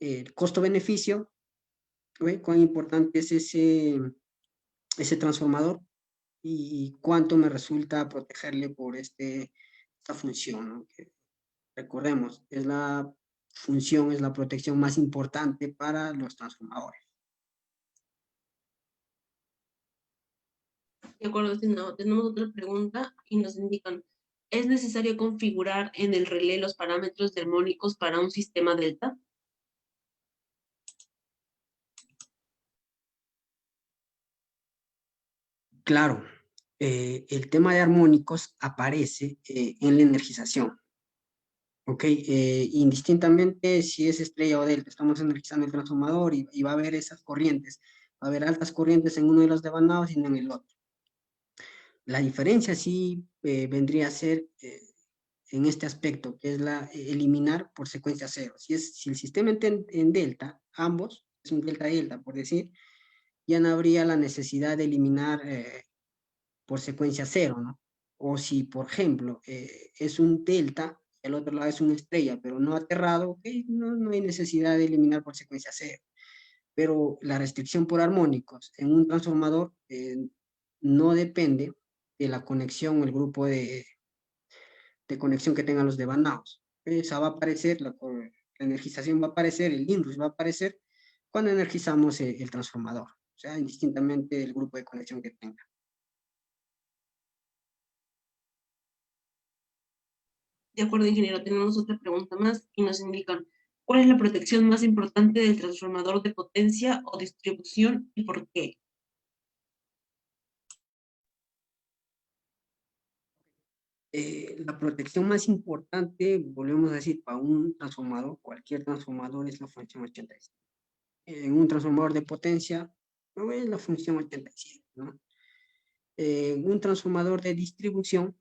[SPEAKER 3] el costo-beneficio, ¿ve? Cuán importante es ese transformador y cuánto me resulta protegerle por esta función, ¿no? Que recordemos, es la función, es la protección más importante para los transformadores.
[SPEAKER 2] De acuerdo, tenemos otra pregunta y nos indican, ¿es necesario configurar en el relé los parámetros de armónicos para un sistema delta?
[SPEAKER 3] Claro, el tema de armónicos aparece en la energización. Ok, indistintamente si es estrella o delta, estamos energizando el transformador y va a haber esas corrientes. Va a haber altas corrientes en uno de los devanados y no en el otro. La diferencia sí vendría a ser en este aspecto, que es eliminar por secuencia cero. Si el sistema está en delta, ambos, es un delta-delta, por decir, ya no habría la necesidad de eliminar por secuencia cero, ¿no? O si, por ejemplo, es un delta, el otro lado es una estrella, pero no aterrado, ok, no hay necesidad de eliminar por secuencia cero. Pero la restricción por armónicos en un transformador no depende de la conexión, el grupo de conexión que tengan los devanados. Esa va a aparecer, la energización va a aparecer, el inrush va a aparecer cuando energizamos el transformador, o sea, indistintamente del grupo de conexión que tenga.
[SPEAKER 2] De acuerdo, ingeniero, tenemos otra pregunta más y nos indican, ¿cuál es la protección más importante del transformador de potencia o distribución y por qué?
[SPEAKER 3] La protección más importante, volvemos a decir, para un transformador, cualquier transformador, es la función 87. En un transformador de potencia, no es la función 87, ¿no? Un transformador de distribución,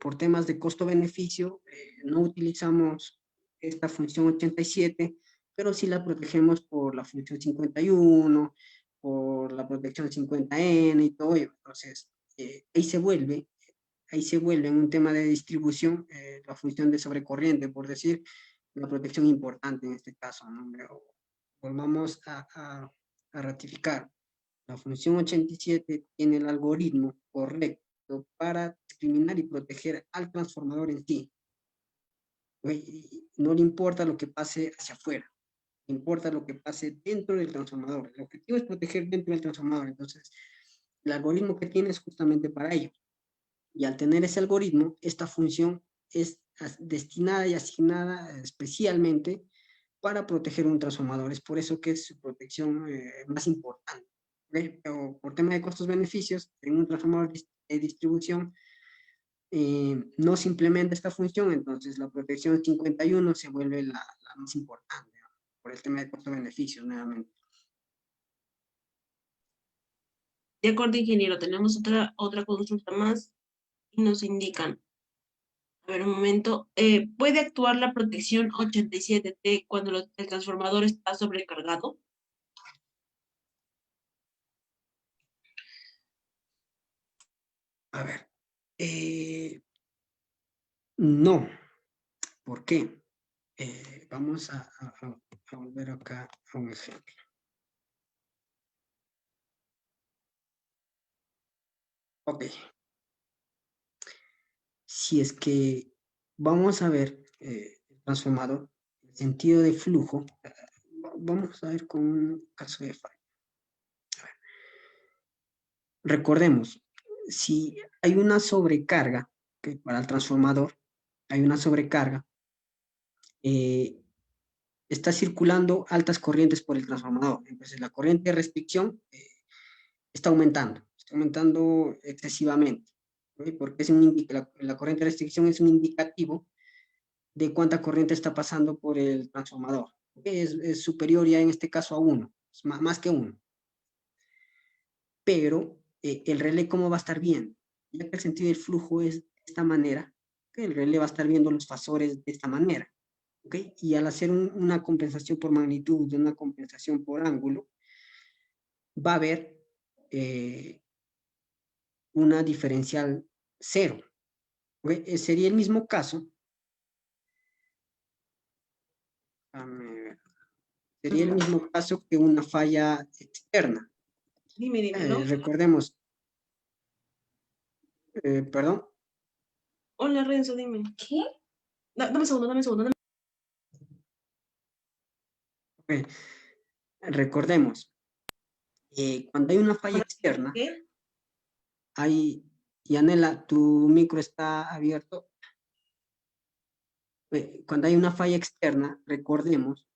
[SPEAKER 3] por temas de costo-beneficio, no utilizamos esta función 87, pero sí la protegemos por la función 51, por la protección 50N y todo ello. Entonces, ahí se vuelve en un tema de distribución la función de sobrecorriente, por decir, una protección importante en este caso, ¿no? Pero volvamos a ratificar. La función 87 tiene el algoritmo correcto para discriminar y proteger al transformador en sí. No le importa lo que pase hacia afuera, le importa lo que pase dentro del transformador. El objetivo es proteger dentro del transformador. Entonces, el algoritmo que tiene es justamente para ello. Y al tener ese algoritmo, esta función es destinada y asignada especialmente para proteger un transformador. Es por eso que es su protección más importante. ¿Okay? Pero por tema de costos-beneficios, en un transformador de distribución no se implementa esta función, entonces la protección 51 se vuelve la más importante, ¿no? Por el tema de costo-beneficios nuevamente.
[SPEAKER 2] De acuerdo, ingeniero, tenemos otra consulta más y nos indican, a ver un momento, ¿puede actuar la protección 87T cuando el transformador está sobrecargado?
[SPEAKER 3] A ver. No. ¿Por qué? Vamos a volver acá a un ejemplo. Ok. Si es que vamos a ver el transformador, el sentido de flujo, vamos a ver con un caso de fallo. Recordemos, si hay una sobrecarga, que para el transformador hay una sobrecarga, está circulando altas corrientes por el transformador. Entonces la corriente de restricción está aumentando excesivamente, ¿ok? Porque es la corriente de restricción es un indicativo de cuánta corriente está pasando por el transformador. ¿Ok? Es superior ya en este caso a 1, es más que 1. Pero el relé, ¿cómo va a estar viendo? Ya que el sentido del flujo es de esta manera, ¿okay? El relé va a estar viendo los fasores de esta manera. ¿Okay? Y al hacer una compensación por magnitud, una compensación por ángulo, va a haber una diferencial 0. ¿Okay? Sería el mismo caso. Sería el mismo caso que una falla externa.
[SPEAKER 2] Dímelo.
[SPEAKER 3] Recordemos. Perdón.
[SPEAKER 2] Hola, Renzo, dime. ¿Qué? Dame un segundo.
[SPEAKER 3] Okay. Recordemos. Cuando hay una falla externa,
[SPEAKER 2] ¿Qué?
[SPEAKER 3] Yanela, tu micro está abierto. Cuando hay una falla externa, recordemos,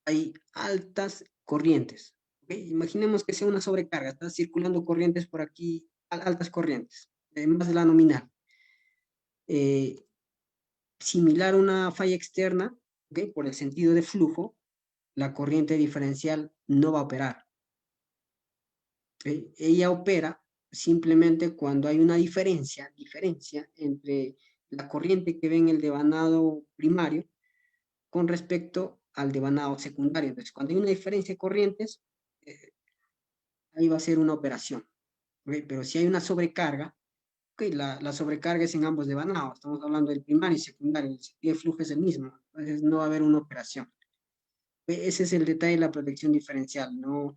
[SPEAKER 3] hay altas corrientes. ¿Okay? Imaginemos que sea una sobrecarga, está circulando corrientes por aquí, altas corrientes, más de la nominal. Similar a una falla externa, ¿okay? Por el sentido de flujo, la corriente diferencial no va a operar. ¿Okay? Ella opera simplemente cuando hay una diferencia entre la corriente que ve en el devanado primario con respecto al devanado secundario. Entonces, cuando hay una diferencia de corrientes, ahí va a ser una operación. ¿Okay? Pero si hay una sobrecarga, okay, la sobrecarga es en ambos devanados. Estamos hablando del primario y secundario. El sentido de flujo es el mismo. Entonces, no va a haber una operación. ¿Okay? Ese es el detalle de la protección diferencial. No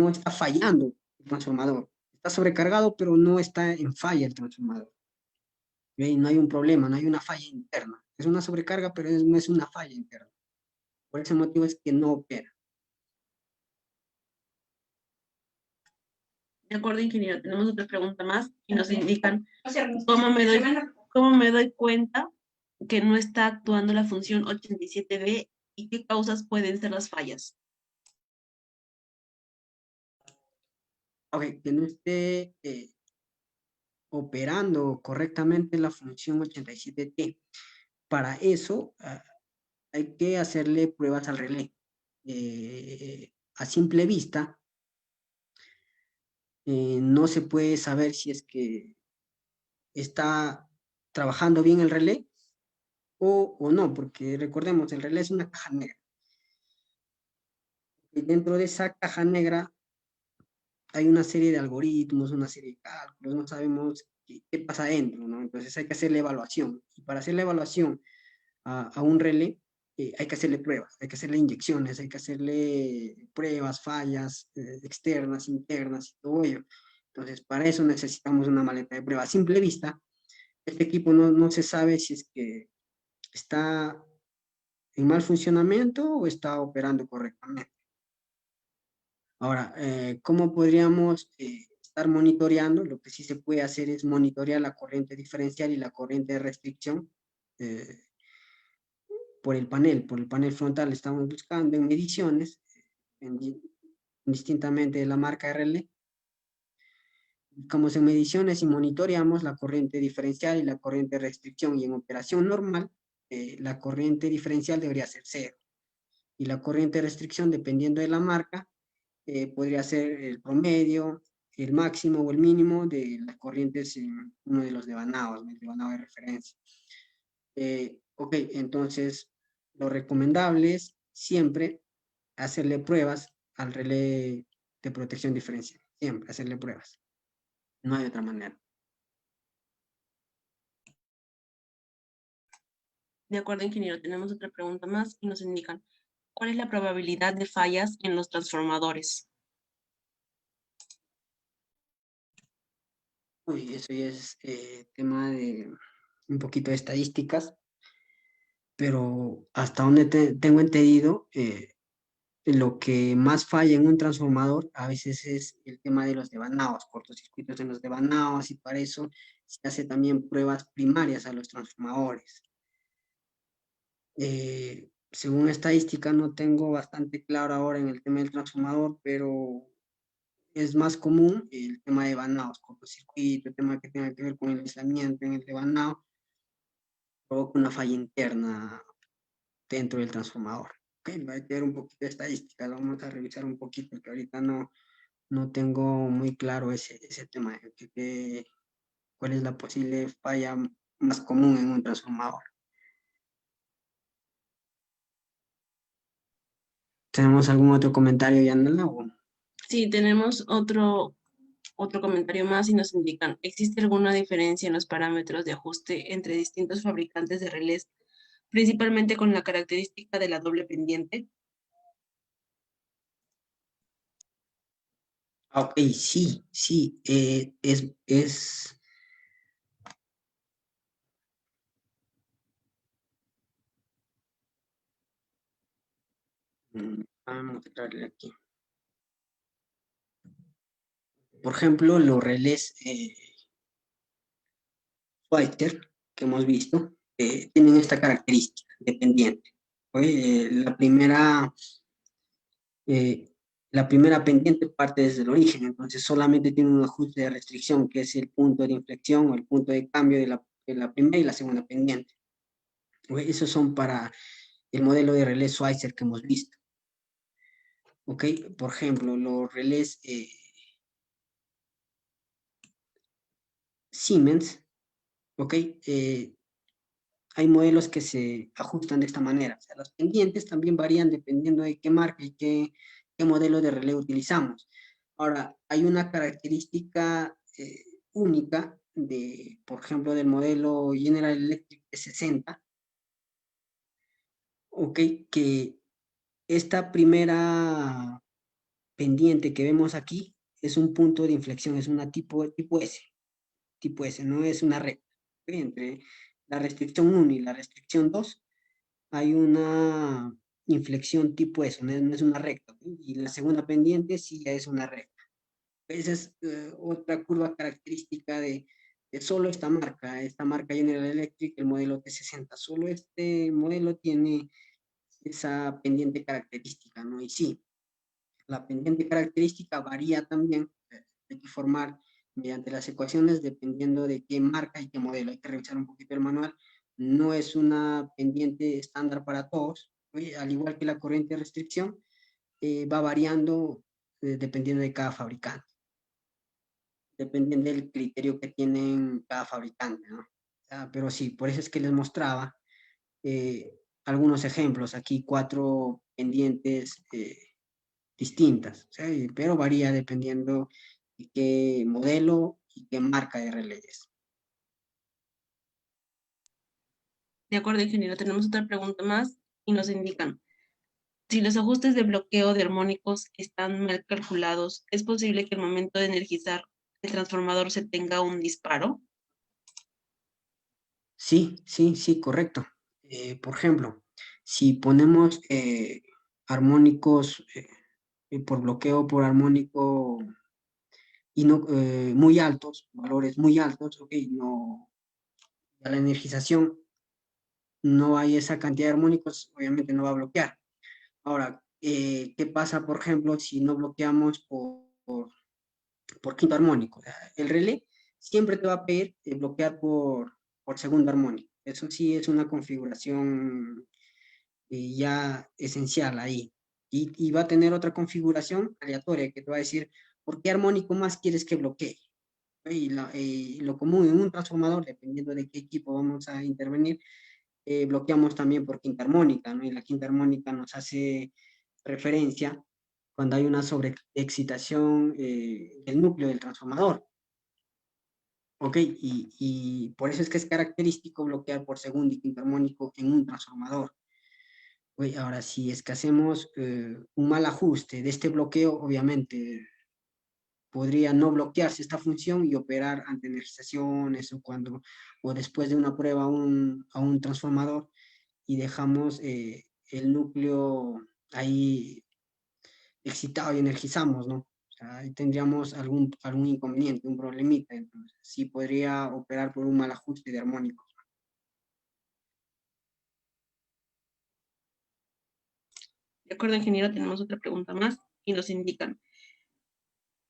[SPEAKER 3] está fallando el transformador. Está sobrecargado, pero no está en falla el transformador. ¿Okay? No hay un problema, no hay una falla interna. Es una sobrecarga, pero no es una falla interna. Por ese motivo es que no opera.
[SPEAKER 2] De acuerdo, ingeniero. Tenemos otra pregunta más y nos indican cómo me doy cuenta que no está actuando la función 87B y qué causas pueden ser las fallas.
[SPEAKER 3] Ok, que no esté operando correctamente la función 87T. Para eso hay que hacerle pruebas al relé. A simple vista, no se puede saber si es que está trabajando bien el relé o no, porque recordemos, el relé es una caja negra. Y dentro de esa caja negra hay una serie de algoritmos, una serie de cálculos, no sabemos qué pasa adentro, ¿no? Entonces hay que hacer la evaluación. Y para hacer la evaluación a un relé, hay que hacerle pruebas, hay que hacerle inyecciones, hay que hacerle pruebas, fallas externas, internas y todo ello. Entonces, para eso necesitamos una maleta de pruebas. A simple vista, este equipo no se sabe si es que está en mal funcionamiento o está operando correctamente. Ahora, ¿cómo podríamos estar monitoreando? Lo que sí se puede hacer es monitorear la corriente diferencial y la corriente de restricción por el panel frontal. Estamos buscando en mediciones, distintamente de la marca RL. Buscamos en mediciones y monitoreamos la corriente diferencial y la corriente de restricción. Y en operación normal, la corriente diferencial debería ser 0. Y la corriente de restricción, dependiendo de la marca, podría ser el promedio, el máximo o el mínimo de las corrientes en uno de los devanados, el devanado de referencia. Ok, entonces lo recomendable es siempre hacerle pruebas al relé de protección diferencial, siempre hacerle pruebas. No hay otra manera.
[SPEAKER 2] De acuerdo, ingeniero, tenemos otra pregunta más y nos indican, ¿cuál es la probabilidad de fallas en los transformadores?
[SPEAKER 3] Uy, eso ya es tema de un poquito de estadísticas, pero hasta donde tengo entendido, lo que más falla en un transformador a veces es el tema de los devanados, cortocircuitos en los devanados, y para eso se hace también pruebas primarias a los transformadores. Según estadística no tengo bastante claro ahora en el tema del transformador, pero es más común el tema de devanados, cortocircuito, el tema que tenga que ver con el aislamiento en el devanado, provoca una falla interna dentro del transformador. Okay, va a tener un poquito de estadística, lo vamos a revisar un poquito, porque ahorita no tengo muy claro ese tema, cuál es la posible falla más común en un transformador. ¿Tenemos algún otro comentario, Yanela?
[SPEAKER 2] Sí, tenemos otro comentario más y nos indican, ¿existe alguna diferencia en los parámetros de ajuste entre distintos fabricantes de relés, principalmente con la característica de la doble pendiente?
[SPEAKER 3] Ok, sí, sí, es. Vamos a mostrarle aquí. Por ejemplo, los relés Schweitzer que hemos visto tienen esta característica dependiente. Oye, eh, la primera pendiente parte desde el origen, entonces solamente tiene un ajuste de restricción, que es el punto de inflexión o el punto de cambio de la primera y la segunda pendiente. Oye, esos son para el modelo de relé Schweitzer que hemos visto. ¿Ok? Por ejemplo, los relés Siemens, ¿ok? Hay modelos que se ajustan de esta manera. O sea, las pendientes también varían dependiendo de qué marca y qué modelo de relé utilizamos. Ahora, hay una característica única por ejemplo, del modelo General Electric E60, ¿ok? Que esta primera pendiente que vemos aquí es un punto de inflexión, es una tipo S, no es una recta. ¿Ok? Entre la restricción 1 y la restricción 2 hay una inflexión tipo S, no es una recta. ¿Ok? Y la segunda pendiente sí ya es una recta. Esa es otra curva característica de solo esta marca General Electric, el modelo T60. Solo este modelo tiene esa pendiente característica, ¿no? Y sí, la pendiente característica varía también, hay que formar mediante las ecuaciones dependiendo de qué marca y qué modelo. Hay que revisar un poquito el manual. No es una pendiente estándar para todos, ¿sí? Al igual que la corriente de restricción, va variando dependiendo de cada fabricante, dependiendo del criterio que tienen cada fabricante, ¿no? Pero sí, por eso es que les mostraba algunos ejemplos, aquí 4 pendientes distintas, ¿sí? Pero varía dependiendo de qué modelo y qué marca de relés.
[SPEAKER 2] De acuerdo, ingeniero, tenemos otra pregunta más y nos indican, si los ajustes de bloqueo de armónicos están mal calculados, ¿es posible que al momento de energizar el transformador se tenga un disparo?
[SPEAKER 3] Sí, sí, sí, correcto. Por ejemplo, si ponemos armónicos por bloqueo por armónico y no, muy altos, valores muy altos, ok, no, a la energización no hay esa cantidad de armónicos, obviamente no va a bloquear. Ahora, ¿qué pasa, por ejemplo, si no bloqueamos por quinto armónico? El relé siempre te va a pedir bloquear por segundo armónico. Eso sí es una configuración ya esencial ahí. Y va a tener otra configuración aleatoria que te va a decir por qué armónico más quieres que bloquee. Y lo común en un transformador, dependiendo de qué equipo vamos a intervenir, bloqueamos también por quinta armónica, ¿no? Y la quinta armónica nos hace referencia cuando hay una sobreexcitación del núcleo del transformador. ¿ok? Y por eso es que es característico bloquear por segundo y quinto armónico en un transformador. Oye, ahora, si es que hacemos un mal ajuste de este bloqueo, obviamente podría no bloquearse esta función y operar ante energizaciones o después de una prueba a un transformador y dejamos el núcleo ahí excitado y energizamos, ¿no? O sea, ahí tendríamos algún inconveniente, un problemita. Entonces, sí podría operar por un mal ajuste de armónicos.
[SPEAKER 2] De acuerdo, ingeniero, tenemos otra pregunta más y nos indican,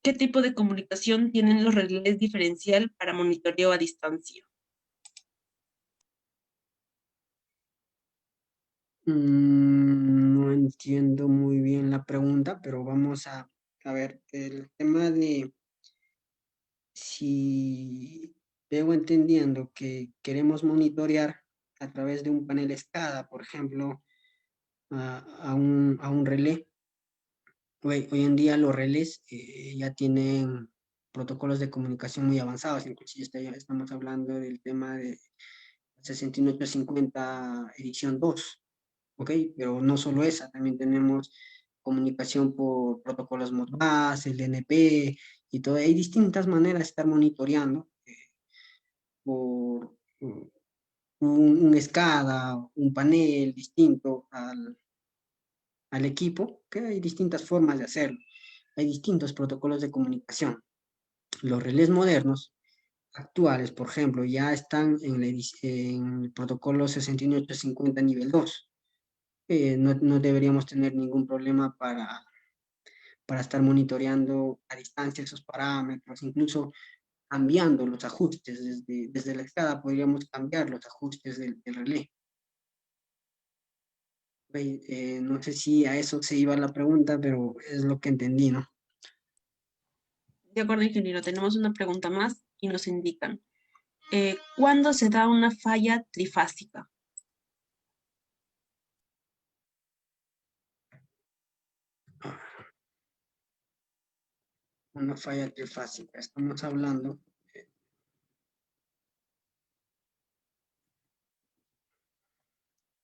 [SPEAKER 2] ¿qué tipo de comunicación tienen los relés diferencial para monitoreo a distancia?
[SPEAKER 3] No entiendo muy bien la pregunta, pero vamos a ver, el tema de si debo entendiendo que queremos monitorear a través de un panel SCADA, por ejemplo, a un relé. Hoy en día los relés ya tienen protocolos de comunicación muy avanzados, inclusive ya estamos hablando del tema de 6950 edición 2, ¿ok? Pero no solo esa, también tenemos comunicación por protocolos Modbus, el DNP y todo. Hay distintas maneras de estar monitoreando por un SCADA, un panel distinto al equipo, que hay distintas formas de hacerlo. Hay distintos protocolos de comunicación. Los relés modernos actuales, por ejemplo, ya están en el protocolo 6850 nivel 2. No deberíamos tener ningún problema para estar monitoreando a distancia esos parámetros, incluso cambiando los ajustes. Desde la escala podríamos cambiar los ajustes del relé. No sé si a eso se iba la pregunta, pero es lo que entendí, ¿no?
[SPEAKER 2] De acuerdo, ingeniero, tenemos una pregunta más y nos indican, ¿cuándo se da una falla trifásica?
[SPEAKER 3] Una falla trifásica. Estamos hablando.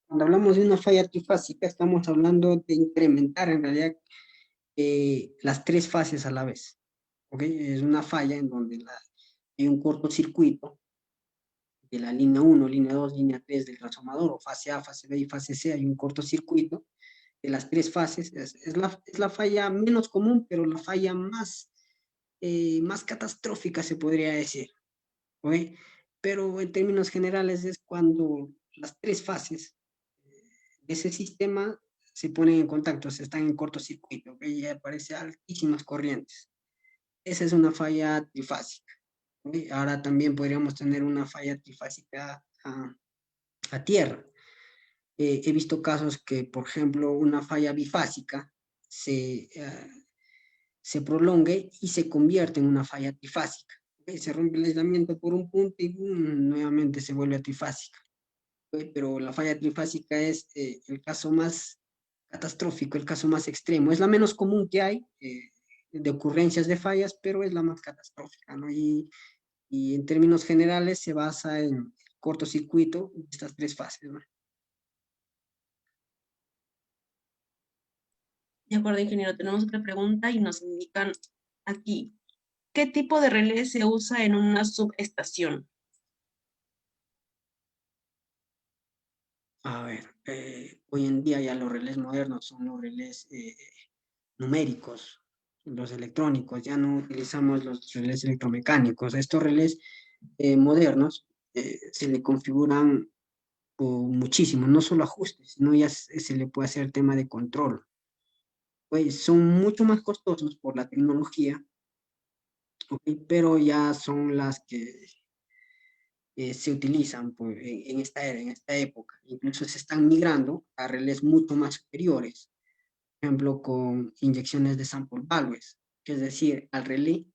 [SPEAKER 3] Cuando hablamos de una falla trifásica, estamos hablando de incrementar en realidad las tres fases a la vez. ¿Ok? Es una falla en donde hay un cortocircuito de la línea 1, línea 2, línea 3 del transformador, o fase A, fase B y fase C, hay un cortocircuito de las tres fases. Es la falla menos común, pero la falla más catastrófica, se podría decir. ¿Ok? Pero en términos generales es cuando las tres fases de ese sistema se ponen en contacto, se están en cortocircuito, ¿ok? Y aparecen altísimas corrientes. Esa es una falla trifásica. ¿Ok? Ahora también podríamos tener una falla trifásica a tierra. He visto casos que, por ejemplo, una falla bifásica se prolongue y se convierte en una falla trifásica. ¿Ok? Se rompe el aislamiento por un punto y nuevamente se vuelve trifásica. ¿Ok? Pero la falla trifásica es el caso más catastrófico, el caso más extremo. Es la menos común que hay de ocurrencias de fallas, pero es la más catastrófica, ¿no? Y en términos generales se basa en cortocircuito de estas tres fases, ¿no?
[SPEAKER 2] De acuerdo, ingeniero, tenemos otra pregunta y nos indican aquí, ¿qué tipo de relé se usa en una subestación?
[SPEAKER 3] A ver, hoy en día ya los relés modernos son los relés numéricos, los electrónicos, ya no utilizamos los relés electromecánicos. Estos relés modernos se le configuran muchísimo, no solo ajustes, sino ya se le puede hacer tema de control. Pues son mucho más costosos por la tecnología, ¿ok? Pero ya son las que se utilizan pues, en esta era, en esta época. Incluso se están migrando a relés mucho más superiores, por ejemplo, con inyecciones de sample values, que es decir, al relé,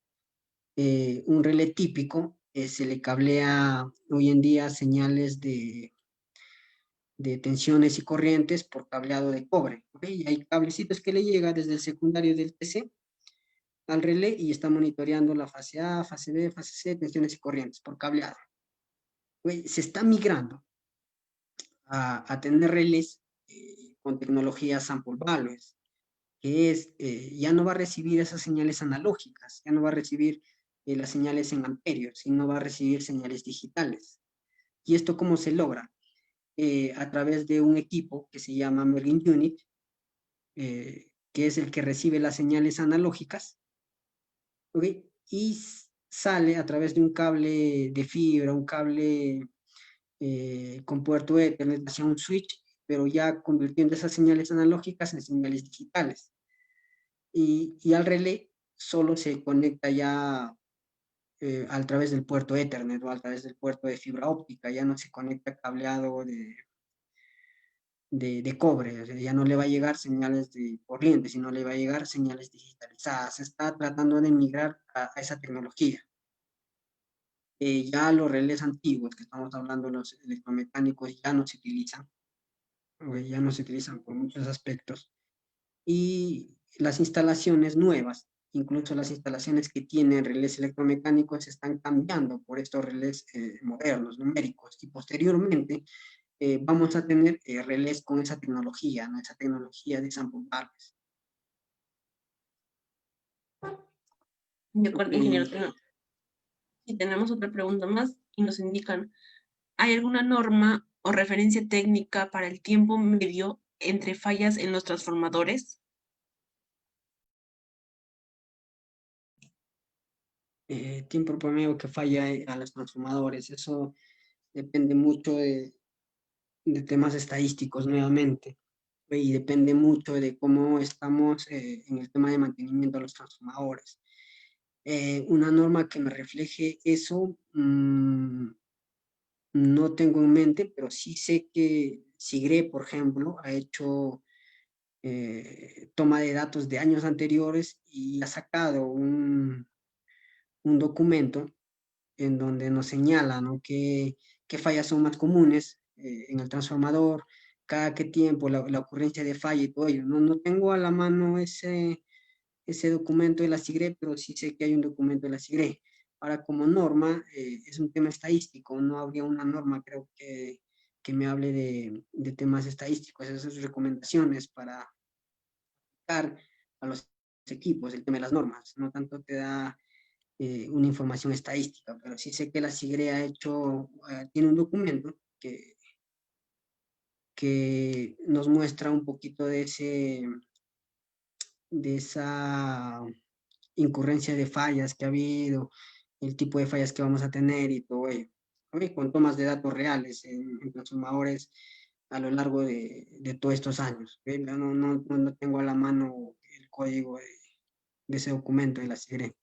[SPEAKER 3] un relé típico, se le cablea hoy en día señales de tensiones y corrientes por cableado de cobre. ¿Okay? Y hay cablecitos que le llega desde el secundario del TC al relé y está monitoreando la fase A, fase B, fase C, tensiones y corrientes por cableado. Se está migrando a tener relés con tecnología sample values, que es, ya no va a recibir esas señales analógicas, ya no va a recibir las señales en amperios, sino va a recibir señales digitales. ¿Y esto cómo se logra? A través de un equipo que se llama Merging Unit, que es el que recibe las señales analógicas, ¿okay? Y sale a través de un cable de fibra, un cable con puerto Ethernet hacia un switch, pero ya convirtiendo esas señales analógicas en señales digitales. Y al relé solo se conecta ya a través del puerto Ethernet o a través del puerto de fibra óptica, ya no se conecta cableado de cobre, o sea, ya no le va a llegar señales de corriente, sino le va a llegar señales digitalizadas. Se está tratando de migrar a esa tecnología. Ya los relés antiguos, que estamos hablando, los electromecánicos, ya no se utilizan por muchos aspectos. Y las instalaciones nuevas, incluso las instalaciones que tienen relés electromecánicos, están cambiando por estos relés modernos, numéricos, y posteriormente vamos a tener relés con esa tecnología, ¿no? Esa tecnología de sample values.
[SPEAKER 2] De acuerdo, ingeniero. Y tenemos otra pregunta más y nos indican, ¿hay alguna norma o referencia técnica para el tiempo medio entre fallas en los transformadores?
[SPEAKER 3] Tiempo promedio que falla a los transformadores, eso depende mucho de temas estadísticos nuevamente, y depende mucho de cómo estamos en el tema de mantenimiento de los transformadores. Una norma que me refleje eso, no tengo en mente, pero sí sé que SIGRE, por ejemplo, ha hecho toma de datos de años anteriores y ha sacado un documento en donde nos señala, ¿no?, qué fallas son más comunes en el transformador, cada qué tiempo, la ocurrencia de falla y todo ello. No tengo a la mano ese documento de la SIGRE, pero sí sé que hay un documento de la SIGRE. Ahora, como norma, es un tema estadístico, no habría una norma, creo que me hable de temas estadísticos, esas recomendaciones para aplicar a los equipos, el tema de las normas, no tanto te da una información estadística, pero sí sé que la SIGRE ha hecho, tiene un documento que nos muestra un poquito de esa incurrencia de fallas que ha habido, el tipo de fallas que vamos a tener y todo ello, ¿okay? Con tomas de datos reales en transformadores a lo largo de todos estos años. ¿Okay? No tengo a la mano el código de ese documento de la SIGRE.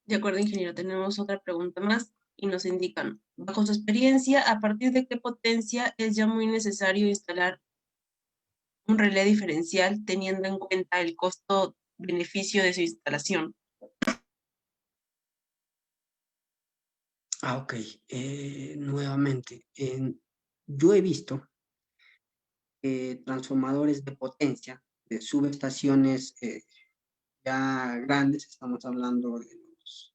[SPEAKER 2] De acuerdo, ingeniero, tenemos otra pregunta más y nos indican, bajo su experiencia, ¿a partir de qué potencia es ya muy necesario instalar un relé diferencial teniendo en cuenta el costo-beneficio de su instalación?
[SPEAKER 3] Ok, nuevamente, yo he visto transformadores de potencia, de subestaciones ya grandes, estamos hablando de los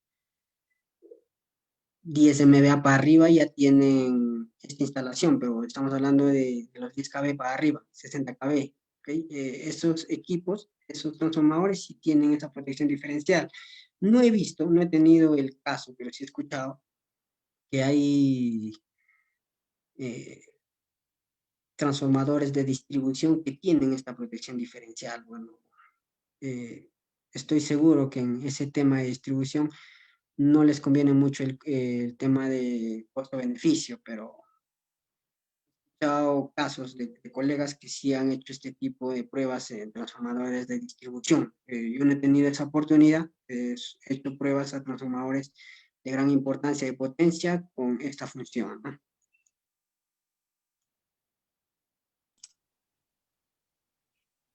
[SPEAKER 3] 10 MVA para arriba, ya tienen esta instalación, pero estamos hablando de los 10 kV para arriba, 60 kV. ¿Okay? Esos equipos, esos transformadores sí tienen esa protección diferencial. No he visto, no he tenido el caso, pero sí he escuchado que hay transformadores de distribución que tienen esta protección diferencial. Bueno, estoy seguro que en ese tema de distribución no les conviene mucho el tema de costo-beneficio, pero he escuchado casos de colegas que sí han hecho este tipo de pruebas en transformadores de distribución. Yo no he tenido esa oportunidad, he hecho pruebas a transformadores de gran importancia de potencia con esta función, ¿no?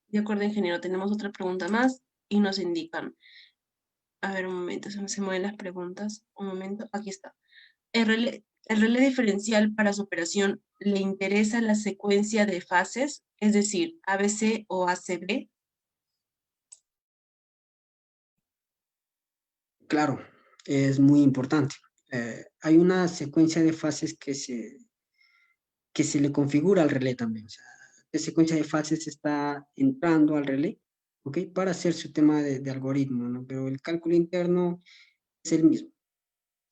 [SPEAKER 2] De acuerdo, ingeniero, tenemos otra pregunta más y nos indican, a ver, un momento, se mueven las preguntas, un momento, aquí está. El relé diferencial para su operación le interesa la secuencia de fases, es decir, ABC o ACB.
[SPEAKER 3] Claro, es muy importante. Hay una secuencia de fases que se le configura al relé también. O sea, qué secuencia de fases está entrando al relé, ¿ok? Para hacer su tema de algoritmo, ¿no? Pero el cálculo interno es el mismo,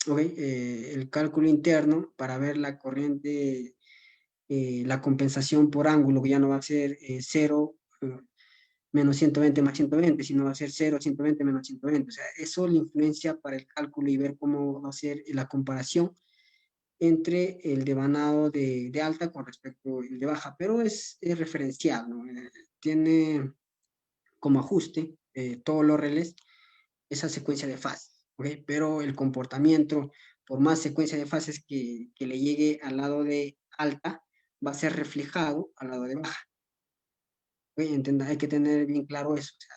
[SPEAKER 3] ¿ok? El cálculo interno para ver la corriente, la compensación por ángulo, que ya no va a ser 0 menos 120 más 120, sino va a ser 0, 120 menos 120. O sea, eso le influencia para el cálculo y ver cómo va a ser la comparación entre el devanado de alta con respecto al de baja, pero es referencial, ¿no? Tiene como ajuste todos los relés esa secuencia de fases, ¿ok? Pero el comportamiento, por más secuencia de fases que le llegue al lado de alta, va a ser reflejado al lado de baja. ¿Ok? Hay que tener bien claro eso. O sea,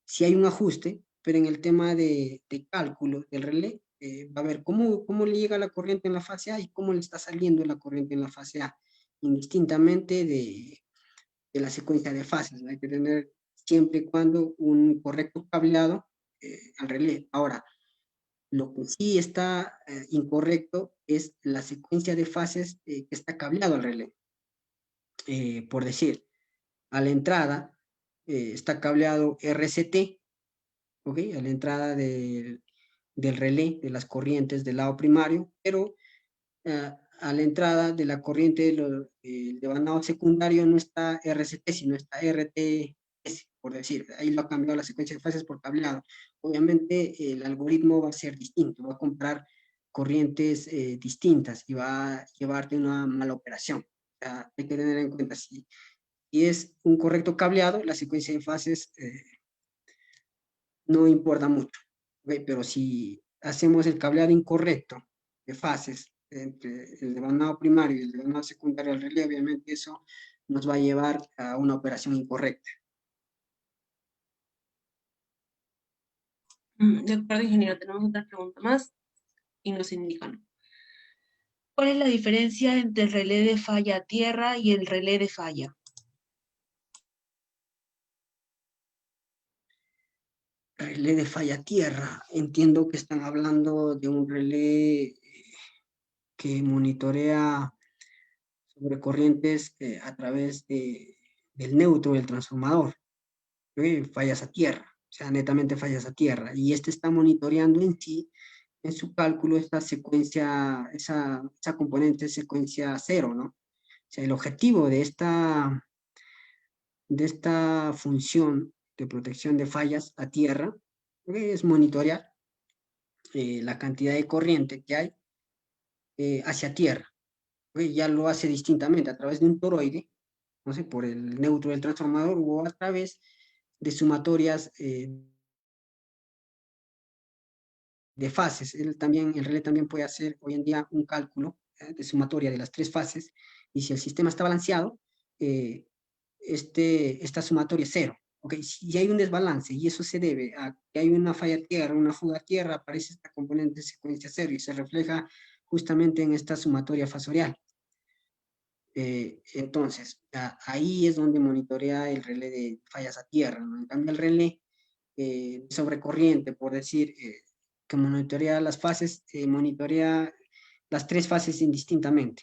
[SPEAKER 3] si hay un ajuste, pero en el tema de cálculo del relé, va a ver cómo le llega la corriente en la fase A y cómo le está saliendo la corriente en la fase A, indistintamente de la secuencia de fases, ¿no? Hay que tener siempre y cuando un correcto cableado al relé. Ahora, lo que sí está incorrecto es la secuencia de fases que está cableado al relé. Por decir, a la entrada está cableado RCT, ¿ok? A la entrada del relé, de las corrientes del lado primario, pero a la entrada de la corriente del devanado secundario no está RCT, sino está RTS, por decir. Ahí lo ha cambiado la secuencia de fases por cableado. Obviamente el algoritmo va a ser distinto, va a comprar corrientes distintas y va a llevarte una mala operación. O sea, hay que tener en cuenta si es un correcto cableado, la secuencia de fases no importa mucho, ¿ok? Pero si hacemos el cableado incorrecto de fases entre el devanado primario y el devanado secundario del relé, obviamente eso nos va a llevar a una operación incorrecta.
[SPEAKER 2] De acuerdo, ingeniero, tenemos otra pregunta más y nos indican. ¿Cuál es la diferencia entre el relé de falla a tierra y el relé de falla?
[SPEAKER 3] Relé de falla tierra. Entiendo que están hablando de un relé que monitorea sobre corrientes a través del neutro del transformador. Fallas a tierra, o sea, netamente fallas a tierra. Y este está monitoreando en sí, en su cálculo, esta secuencia, esa componente secuencia cero, ¿no? O sea, el objetivo de esta función de protección de fallas a tierra es monitorear la cantidad de corriente que hay hacia tierra. Ya lo hace distintamente a través de un toroide, no sé, por el neutro del transformador o a través de sumatorias de fases. El relé también puede hacer hoy en día un cálculo de sumatoria de las tres fases, y si el sistema está balanceado, eh, esta sumatoria es cero. Okay. Si hay un desbalance y eso se debe a que hay una falla tierra, una fuga tierra, aparece esta componente de secuencia cero y se refleja justamente en esta sumatoria fasorial. Entonces, ahí es donde monitorea el relé de fallas a tierra, ¿no? En cambio, el relé sobre corriente, por decir, que monitorea las fases, monitorea las tres fases indistintamente,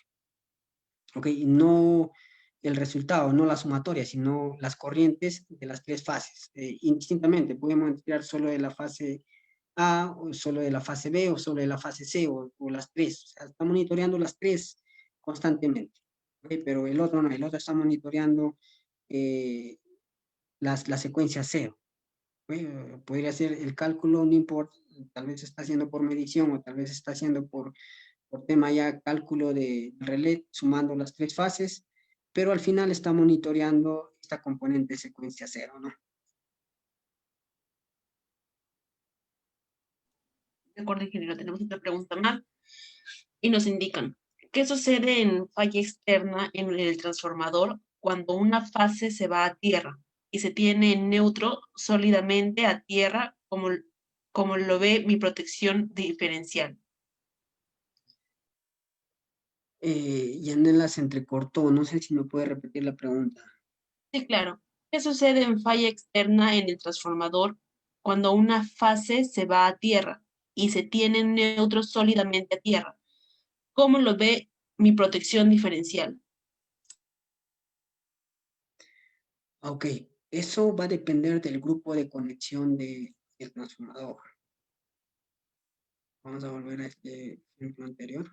[SPEAKER 3] ¿ok? No el resultado, no la sumatoria, sino las corrientes de las tres fases, indistintamente. Puede monitorear solo de la fase A, o solo de la fase B, o solo de la fase C, o las tres. O sea, está monitoreando las tres constantemente, ¿ok? Pero el otro no, el otro está monitoreando eh, la secuencia cero. Podría ser el cálculo, no importa, tal vez está haciendo por medición o tal vez está haciendo por tema ya cálculo de relé, sumando las tres fases, pero al final está monitoreando esta componente secuencia cero, ¿no?
[SPEAKER 2] De acuerdo, ingeniero, tenemos otra pregunta más y nos indican. ¿Qué sucede en falla externa en el transformador cuando una fase se va a tierra y se tiene en neutro sólidamente a tierra como lo ve mi protección diferencial?
[SPEAKER 3] Yanela se entrecortó, no sé si me puede repetir la pregunta.
[SPEAKER 2] Sí, claro. ¿Qué sucede en falla externa en el transformador cuando una fase se va a tierra y se tiene neutro sólidamente a tierra. ¿Cómo lo ve mi protección diferencial?
[SPEAKER 3] Ok, eso va a depender del grupo de conexión del transformador. Vamos a volver a este ejemplo anterior.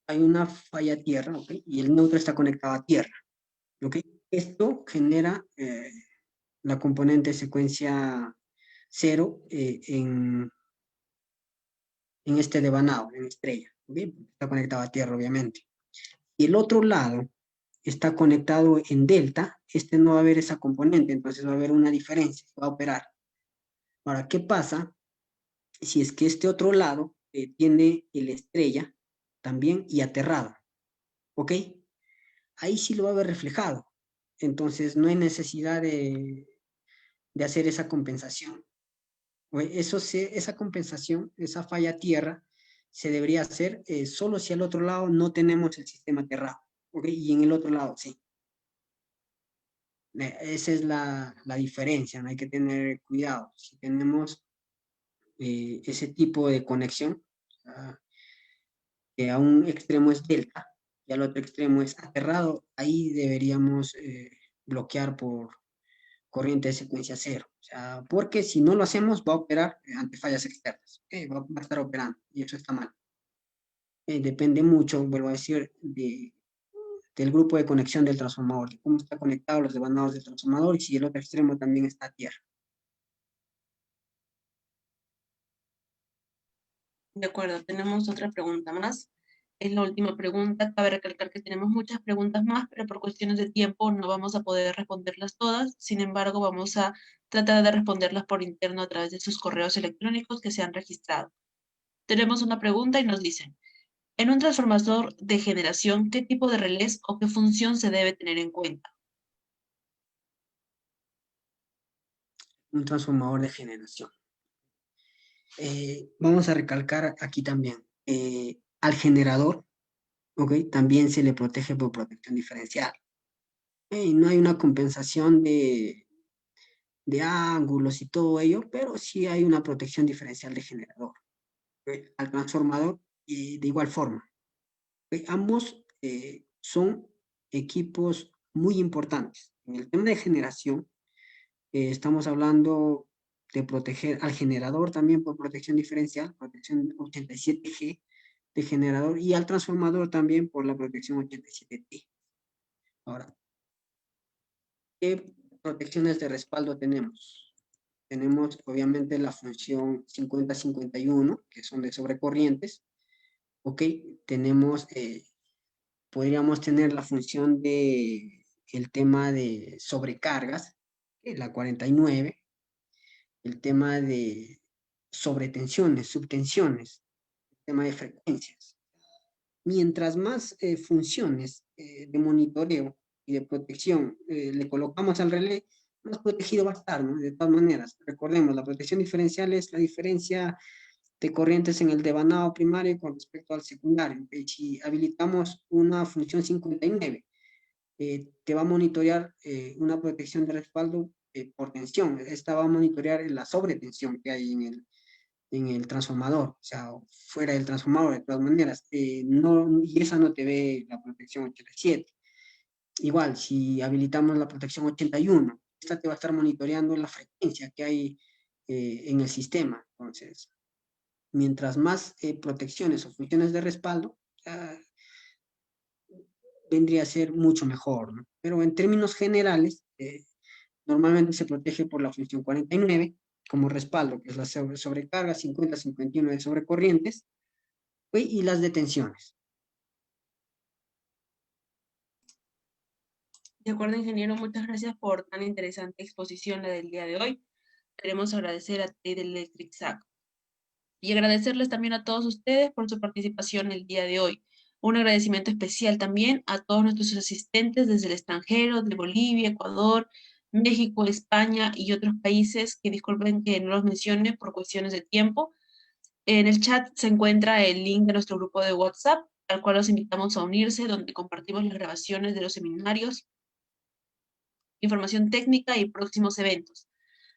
[SPEAKER 3] Hay una falla a tierra, ¿ok? Y el neutro está conectado a tierra, ¿ok? Esto genera la componente secuencia 0 en este devanado, en estrella, ¿ok? Está conectado a tierra, obviamente. Y el otro lado está conectado en delta, este no va a haber esa componente, entonces va a haber una diferencia, va a operar. Ahora, ¿qué pasa si es que este otro lado tiene el estrella también y aterrado? ¿Ok? Ahí sí lo va a ver reflejado. Entonces no hay necesidad de hacer esa compensación. Esa compensación, esa falla tierra, se debería hacer solo si al otro lado no tenemos el sistema aterrado. ¿Ok? Y en el otro lado sí. Esa es la diferencia, no hay que tener cuidado. Si tenemos ese tipo de conexión, que a un extremo es delta y al otro extremo es aterrado, ahí deberíamos bloquear por corriente de secuencia cero. O sea, porque si no lo hacemos, va a operar ante fallas externas. Va a estar operando y eso está mal. Depende mucho, vuelvo a decir, del grupo de conexión del transformador, de cómo está conectado los devanados del transformador y si el otro extremo también está a tierra.
[SPEAKER 2] De acuerdo, tenemos otra pregunta más. Es la última pregunta. Cabe recalcar que tenemos muchas preguntas más, pero por cuestiones de tiempo no vamos a poder responderlas todas. Sin embargo, vamos a tratar de responderlas por interno a través de sus correos electrónicos que se han registrado. Tenemos una pregunta y nos dicen, en un transformador de generación, ¿qué tipo de relés o qué función se debe tener en cuenta?
[SPEAKER 3] Un transformador de generación. Vamos a recalcar aquí también, al generador, ¿ok? También se le protege por protección diferencial. No hay una compensación de ángulos y todo ello, pero sí hay una protección diferencial de generador. ¿Ok? Al transformador, y de igual forma. ¿Ok? Ambos son equipos muy importantes. En el tema de generación, estamos hablando de proteger al generador también por protección diferencial, protección 87G de generador, y al transformador también por la protección 87T. Ahora, ¿qué protecciones de respaldo tenemos? Tenemos obviamente la función 50-51, que son de sobrecorrientes. Ok, tenemos, podríamos tener la función de el tema de sobrecargas, la 49, el tema de sobretensiones, subtensiones, el tema de frecuencias. Mientras más funciones de monitoreo y de protección le colocamos al relé, más protegido va a estar, ¿no? De todas maneras, recordemos, la protección diferencial es la diferencia de corrientes en el devanado primario con respecto al secundario. Si habilitamos una función 59, te va a monitorear una protección de respaldo por tensión. Esta va a monitorear la sobretensión que hay en el transformador, o sea, fuera del transformador, de todas maneras. No, y esa no te ve la protección 87. Igual, si habilitamos la protección 81, esta te va a estar monitoreando la frecuencia que hay en el sistema. Entonces, mientras más protecciones o funciones de respaldo, vendría a ser mucho mejor, ¿no? Pero en términos generales, normalmente se protege por la función 49 como respaldo, que es la sobrecarga, 50-51 de sobrecorrientes, y las detenciones.
[SPEAKER 2] De acuerdo, ingeniero, muchas gracias por tan interesante exposición la del día de hoy. Queremos agradecer a Trade Electric SAC y agradecerles también a todos ustedes por su participación el día de hoy. Un agradecimiento especial también a todos nuestros asistentes desde el extranjero, de Bolivia, Ecuador, México, España y otros países, que disculpen que no los mencione por cuestiones de tiempo. En el chat se encuentra el link de nuestro grupo de WhatsApp. al cual los invitamos a unirse, donde compartimos las grabaciones de los seminarios, información técnica y próximos eventos.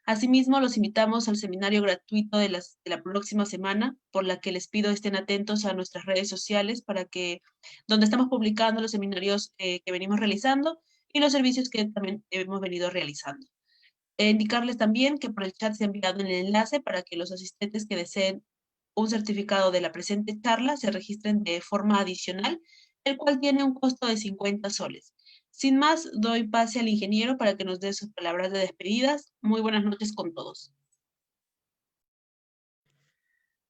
[SPEAKER 2] Asimismo, los invitamos al seminario gratuito de la próxima semana, por la que les pido estén atentos a nuestras redes sociales donde estamos publicando los seminarios que venimos realizando y los servicios que también hemos venido realizando. Indicarles también que por el chat se ha enviado el enlace para que los asistentes que deseen un certificado de la presente charla se registren de forma adicional, el cual tiene un costo de 50 soles. Sin más, doy pase al ingeniero para que nos dé sus palabras de despedidas. Muy buenas noches con todos.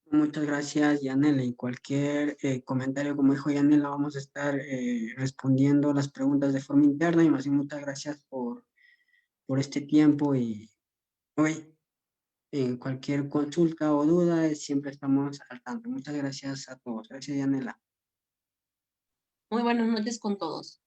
[SPEAKER 3] Muchas gracias, Yanela. Y cualquier comentario, como dijo Yanela, vamos a estar respondiendo las preguntas de forma interna. Y más bien, muchas gracias por este tiempo. Y hoy, cualquier consulta o duda, siempre estamos al tanto. Muchas gracias a todos. Gracias, Yanela.
[SPEAKER 2] Muy buenas noches con todos.